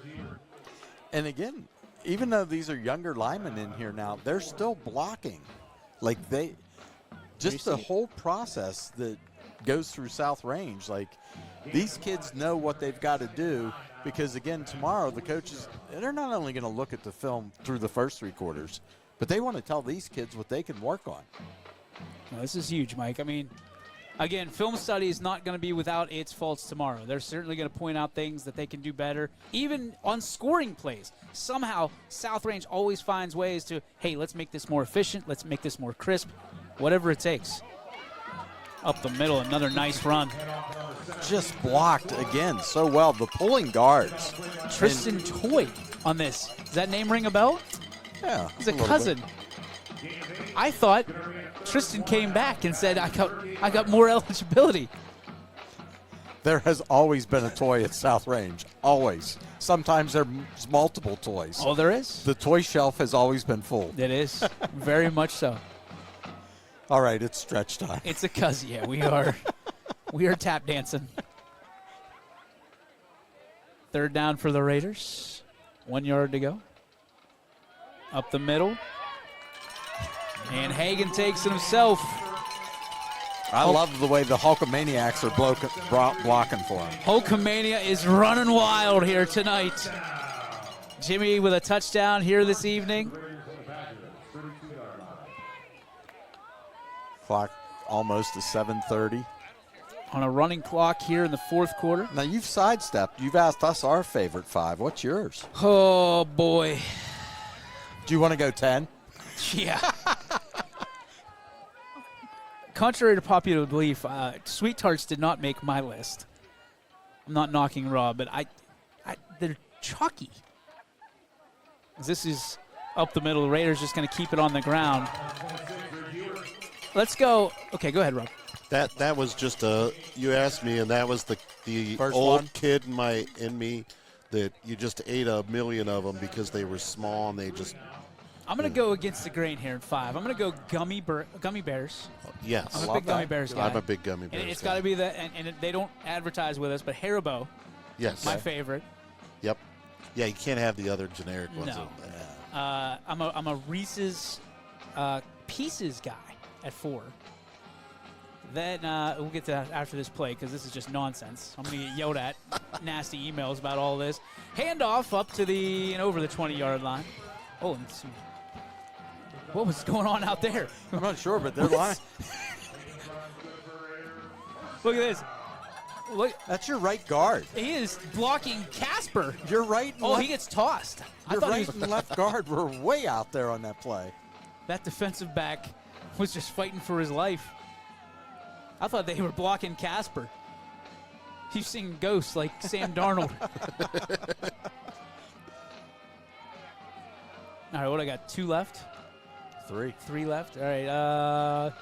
And again, even though these are younger linemen in here now, they're still blocking. Like just the whole process that goes through South Range, like these kids know what they've got to do, because again, tomorrow the coaches, they're not only going to look at the film through the first three quarters, but they want to tell these kids what they can work on. Well, this is huge, Mike. I mean, again, film study is not going to be without its faults tomorrow. They're certainly going to point out things that they can do better, even on scoring plays. Somehow, South Range always finds ways to, hey, let's make this more efficient, let's make this more crisp, whatever it takes. Up the middle, another nice run. Just blocked again so well. The pulling guards. Tristan Toy on this. Does that name ring a bell? Yeah. He's a cousin. I thought Tristan came back and said, I got more eligibility. There has always been a toy at South Range. Always. Sometimes there's multiple toys. Oh, there is? The toy shelf has always been full. It is. Very much so. All right, it's stretch time. It's a cousin. Yeah, we are tap dancing. Third down for the Raiders. 1 yard to go. Up the middle. And Hagen takes it himself. I love the way the Hulkamaniacs are blocking for him. Hulkamania is running wild here tonight. Jimmy with a touchdown here this evening. Clock almost to 7:30. On a running clock here in the fourth quarter. Now, you've sidestepped. You've asked us our favorite five. What's yours? Oh, boy. Do you want to go 10? Yeah. Contrary to popular belief, Sweet Tarts did not make my list. I'm not knocking Rob, but they're chalky. This is up the middle. The Raiders just going to keep it on the ground. Let's go. Okay, go ahead, Rob. That was just you asked me, and that was the First old one? kid in me that you just ate a million of them because they were small and they just. I'm going to go against the grain here in 5. I'm going to go gummy bears. Yes. I'm a big gummy bears guy. I'm a big gummy bears And it's guy. got to be and they don't advertise with us, but Haribo, Yes. my favorite. Yep. Yeah, you can't have the other generic ones. No. I'm a Reese's Pieces guy at 4. Then we'll get to that after this play because this is just nonsense. I'm going to get yelled at, nasty emails about all this. Handoff up to the and over the 20-yard line. Oh, what was going on out there? I'm not sure, but they're lying. Look at this. Look, That's your right guard. he is blocking Casper. Your right and Oh, left, he gets tossed. I your thought right and left guard were way out there on that play. that defensive back was just fighting for his life. I thought they were blocking Casper. He's seeing ghosts like Sam Darnold. All right, what I got? 2 left? 3. 3 left. All right.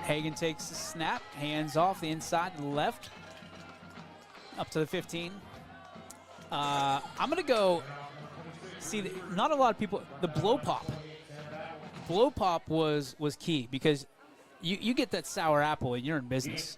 Hagan takes the snap, hands off the inside to the left, up to the 15. I'm going to go. See, not a lot of people. The blow pop. Blow pop was key because you get that sour apple and you're in business.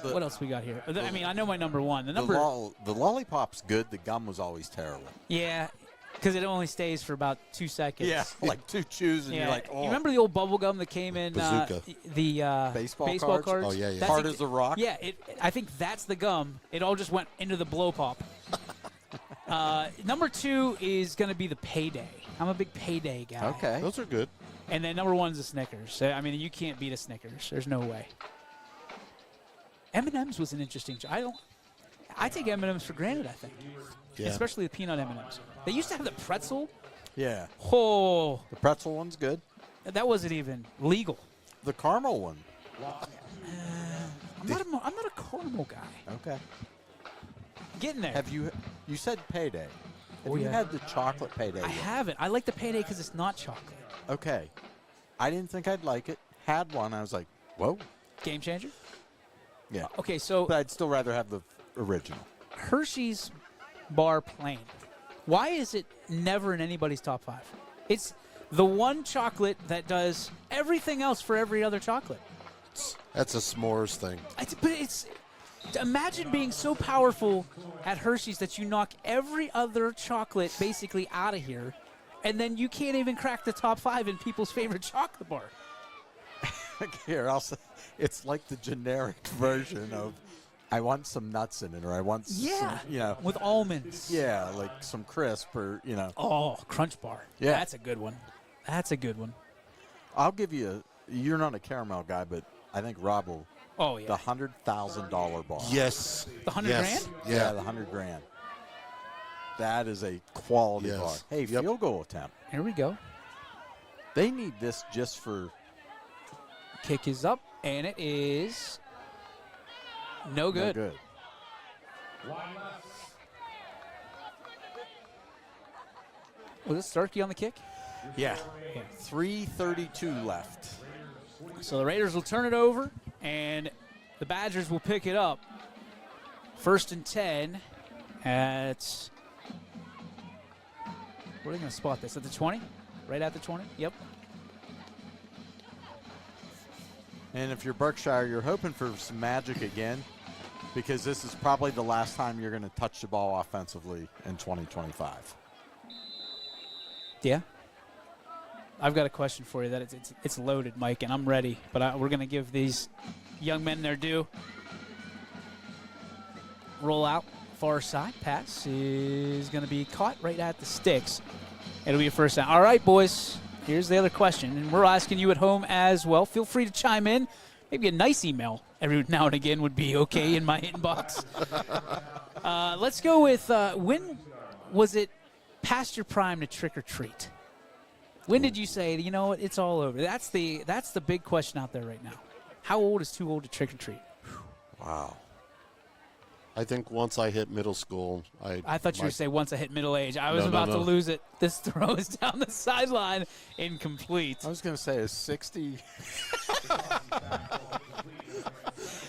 What else we got here? I mean, I know my number 1. The lollipop's good. The gum was always terrible. Yeah, because it only stays for about 2 seconds. Yeah, like 2 chews, and Yeah. you're like, oh. You remember the old bubble gum that came in Bazooka. the Baseball cards? cards? Oh, yeah, yeah. That's Hard as a rock? Yeah, I think that's the gum. It all just went into the blow pop. Number 2 is going to be the Payday. I'm a big Payday guy. Okay. Those are good. And then number 1 is the Snickers. I mean, you can't beat a Snickers. There's no way. M&M's was an interesting. I take M&M's for granted. I think, Yeah. especially the peanut M&M's. They used to have the pretzel. Yeah. Oh, The pretzel one's good. that wasn't even legal. The caramel one. I'm not a caramel guy. Okay. Getting there. Have you said Payday. Have Oh, you yeah. had the chocolate Payday I yet? haven't. I like the Payday because it's not chocolate. Okay. I didn't think I'd like it. Had one. I was like, whoa. Game changer. Yeah. Okay, so But I'd still rather have the original. Hershey's bar plain. Why is it never in anybody's top 5? It's the one chocolate that does everything else for every other chocolate. That's a s'mores thing. But it's imagine being so powerful at Hershey's that you knock every other chocolate basically out of here, and then you can't even crack the top 5 in people's favorite chocolate bar. Here, I'll say, it's like the generic version of, I want some nuts in it, or I want some, with almonds. yeah, like some crisp, or, Oh, Crunch Bar. Yeah. That's a good one. That's a good one. I'll give you you're not a caramel guy, but I think Rob will, Oh, yeah. the $100,000 bar. Yes. The 100 yes. grand? Yeah, the $100,000. That is a quality Yes. bar. Hey, Yep. field goal attempt. Here we go. They need this just for, Kick is up, and it is no good. no good. Was it Starkey on the kick? Yeah. 3:32 left. So the Raiders will turn it over, and the Badgers will pick it up. 1st and 10 at, where are they going to spot this? At the 20? Right at the 20? Yep. And if you're Berkshire, you're hoping for some magic again, because this is probably the last time you're going to touch the ball offensively in 2025. Yeah. I've got a question for you that it's loaded, Mike, and I'm ready. But we're going to give these young men their due. Roll out, far side. Pass is going to be caught right at the sticks. It'll be a first down. All right, boys. Here's the other question, and we're asking you at home as well. Feel free to chime in. Maybe a nice email every now and again would be okay in my inbox. Let's go with when was it past your prime to trick or treat? When did you say, you know what, it's all over? That's the big question out there right now. How old is too old to trick or treat? Wow. I think once I hit middle school, I thought you were say once I hit middle age. I was No, no, about to no. lose it. This throw is down the sideline, incomplete. I was going to say a 60.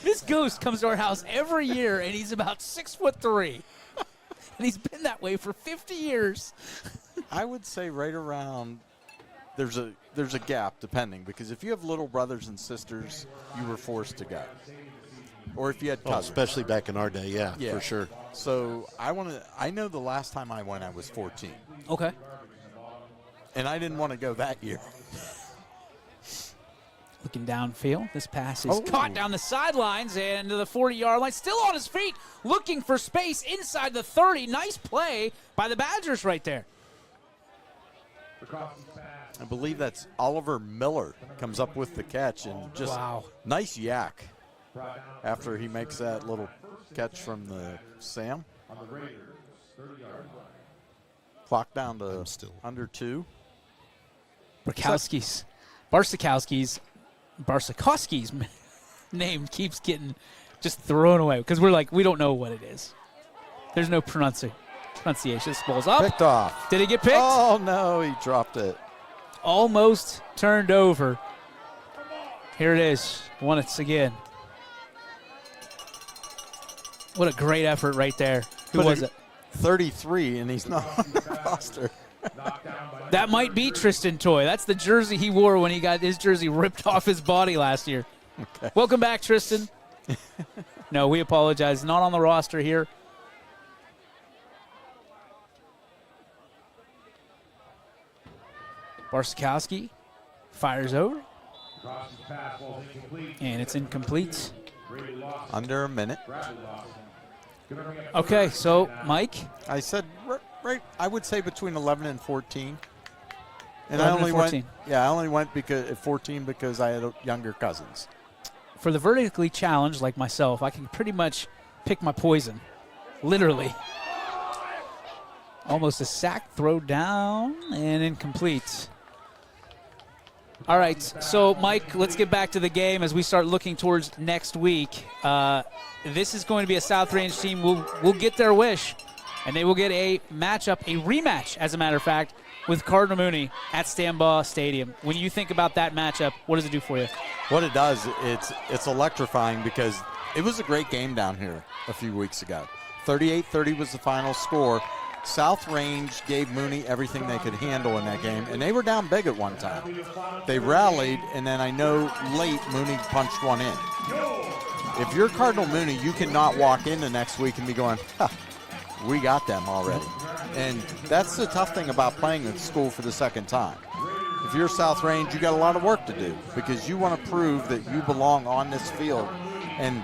This ghost comes to our house every year, and he's about 6'3", and he's been that way for 50 years. I would say right around, there's a gap depending, because if you have little brothers and sisters, you were forced to go. Or if you had Oh, cousins. especially back in our day, yeah, for sure. So I know the last time I went, I was 14. Okay. And I didn't want to go that year. Looking downfield, this pass is caught down the sidelines and to the 40-yard line. Still on his feet, looking for space inside the 30. Nice play by the Badgers right there. I believe that's Oliver Miller comes up with the catch, and just Wow. nice yak. after he makes that little catch from the Sam. Clock down to under 2. Barsakowski's name keeps getting just thrown away because we don't know what it is. There's no pronunciation. This ball's up. Picked off. Did he get picked? Oh, no, he dropped it. Almost turned over. Here it is, once again. What a great effort right there. Who was it? 33, and he's not on the roster. That might be Tristan Toy. That's the jersey he wore when he got his jersey ripped off his body last year. Okay. Welcome back, Tristan. No, we apologize. Not on the roster here. Barsakowski fires over. And it's incomplete. Under a minute. Okay, so, Mike? I said, right, I would say between 11 and 14. And 11 and 14. I only went at 14 because I had younger cousins. For the vertically challenged like myself, I can pretty much pick my poison. Literally. Almost a sack, throw down, and incomplete. All right, so, Mike, let's get back to the game as we start looking towards next week. This is going to be a South Range team. We'll get their wish, and they will get a matchup, a rematch, as a matter of fact, with Cardinal Mooney at Stambaugh Stadium. When you think about that matchup, what does it do for you? What it does, it's electrifying because it was a great game down here a few weeks ago. 38-30 was the final score. South Range gave Mooney everything they could handle in that game, and they were down big at one time. They rallied, and then I know late Mooney punched one in. If you're Cardinal Mooney, you cannot walk into next week and be going, we got them already. And that's the tough thing about playing at school for the second time. If you're South Range, you got a lot of work to do because you want to prove that you belong on this field. And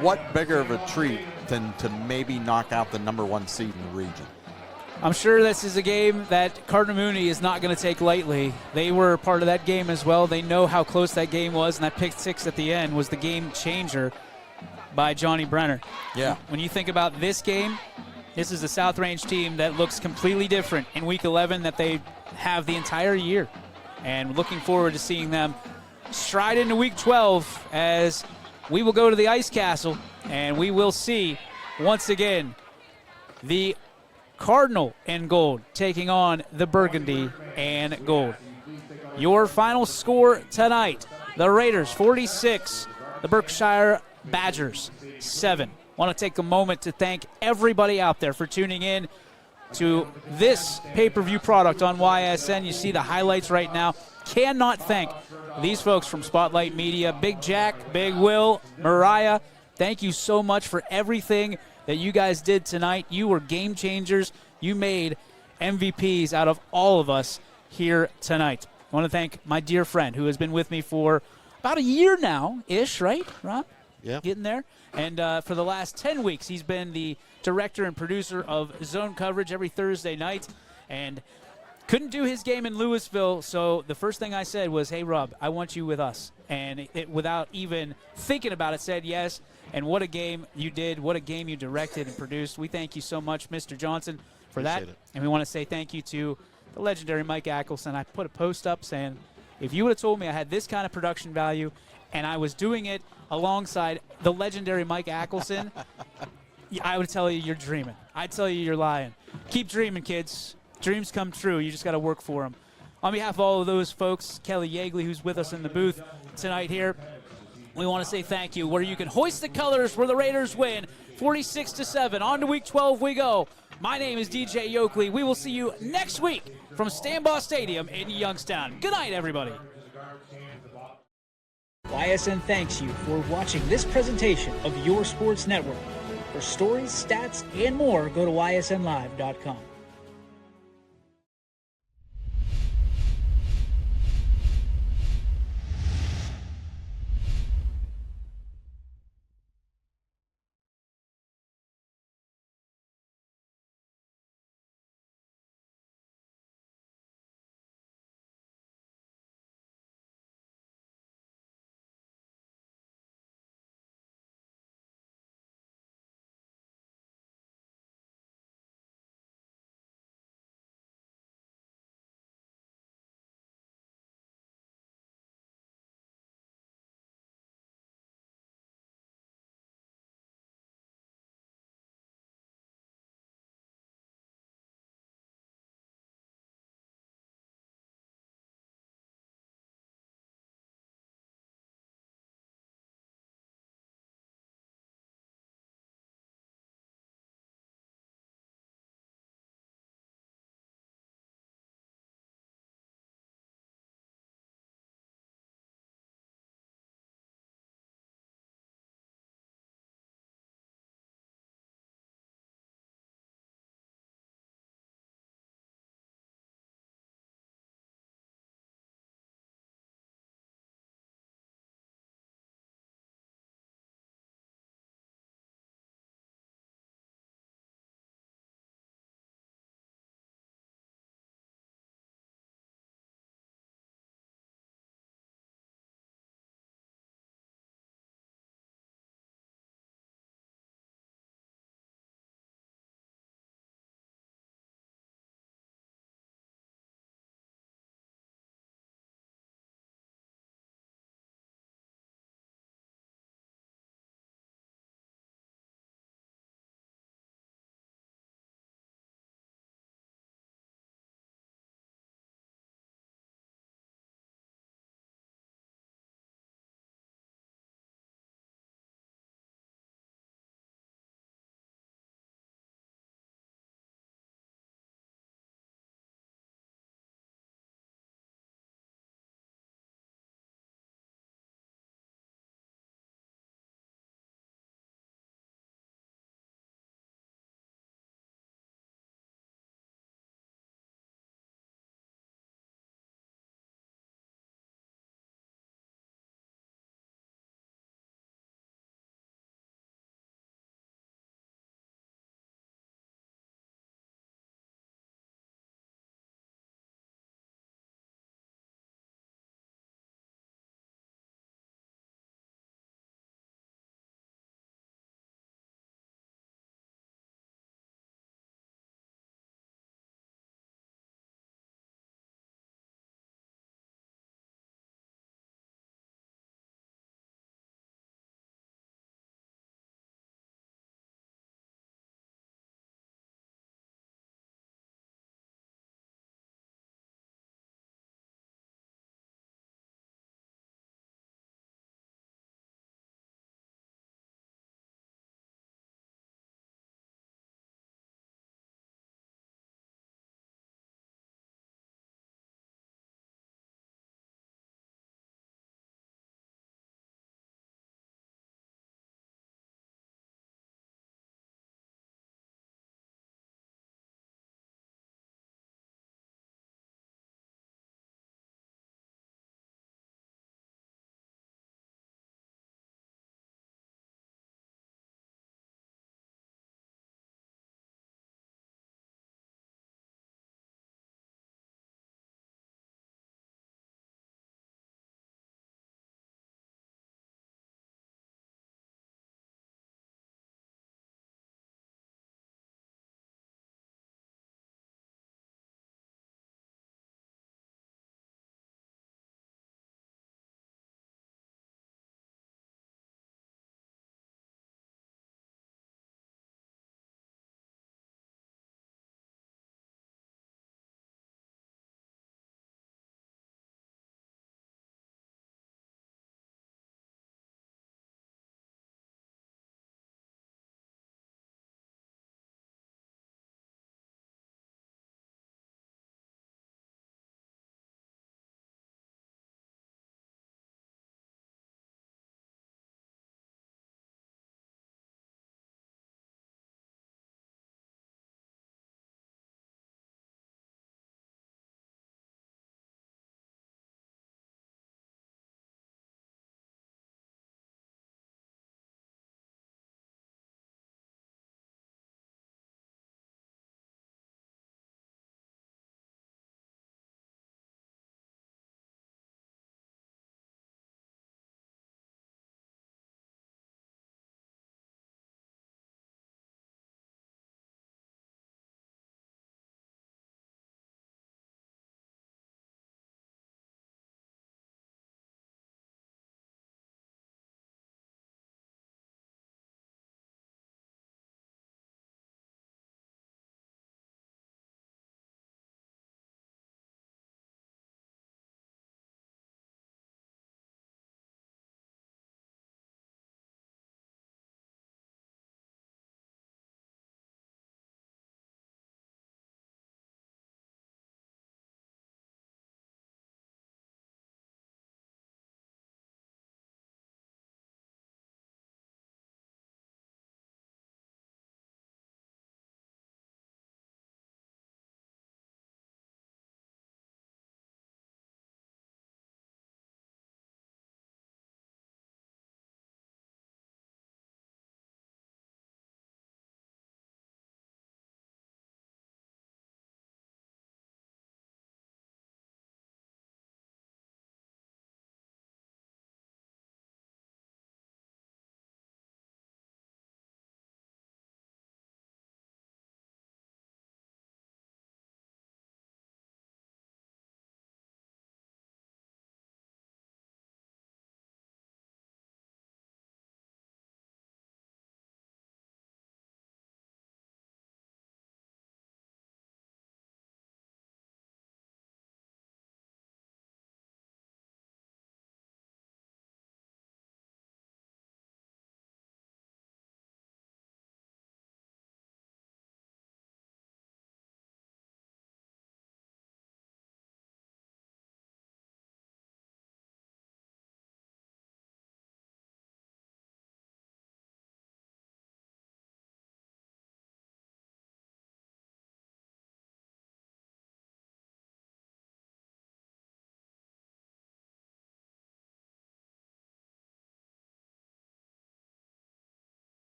what bigger of a treat than to maybe knock out the #1 seed in the region. I'm sure this is a game that Cardinal Mooney is not going to take lightly. They were part of that game as well. They know how close that game was, and that pick 6 at the end was the game changer by Johnny Brenner. Yeah. When you think about this game, this is a South Range team that looks completely different in Week 11 that they have the entire year. And looking forward to seeing them stride into Week 12 as we will go to the Ice Castle, and we will see, once again, the Cardinal in gold taking on the Burgundy and gold. Your final score tonight, the Raiders 46, the Berkshire Badgers 7. Want to take a moment to thank everybody out there for tuning in to this pay-per-view product on YSN. You see the highlights right now. Cannot thank these folks from Spotlight Media, Big Jack, Big Will, Mariah. Thank you so much for everything that you guys did tonight. You were game changers. You made MVPs out of all of us here tonight. I want to thank my dear friend who has been with me for about a year now-ish, right, Rob? Yeah. Getting there. And for the last 10 weeks, he's been the director and producer of Zone Coverage every Thursday night. And couldn't do his game in Louisville, so the first thing I said was, hey, Rob, I want you with us. And without even thinking about it, said yes. And what a game you did. What a game you directed and produced. We thank you so much, Mr. Johnson, for that. Appreciate it. And we want to say thank you to the legendary Mike Ackelson. I put a post up saying, if you would have told me I had this kind of production value and I was doing it alongside the legendary Mike Ackelson, I would tell you you're dreaming. I'd tell you you're lying. Keep dreaming, kids. Dreams come true. You just got to work for them. On behalf of all of those folks, Kelly Yeagley, who's with us in the booth tonight here, we want to say thank you. Where you can hoist the colors where the Raiders win, 46-7. On to Week 12 we go. My name is DJ Yoakley. We will see you next week from Stambaugh Stadium in Youngstown. Good night, everybody. YSN thanks you for watching this presentation of your sports network. For stories, stats, and more, go to ysnlive.com.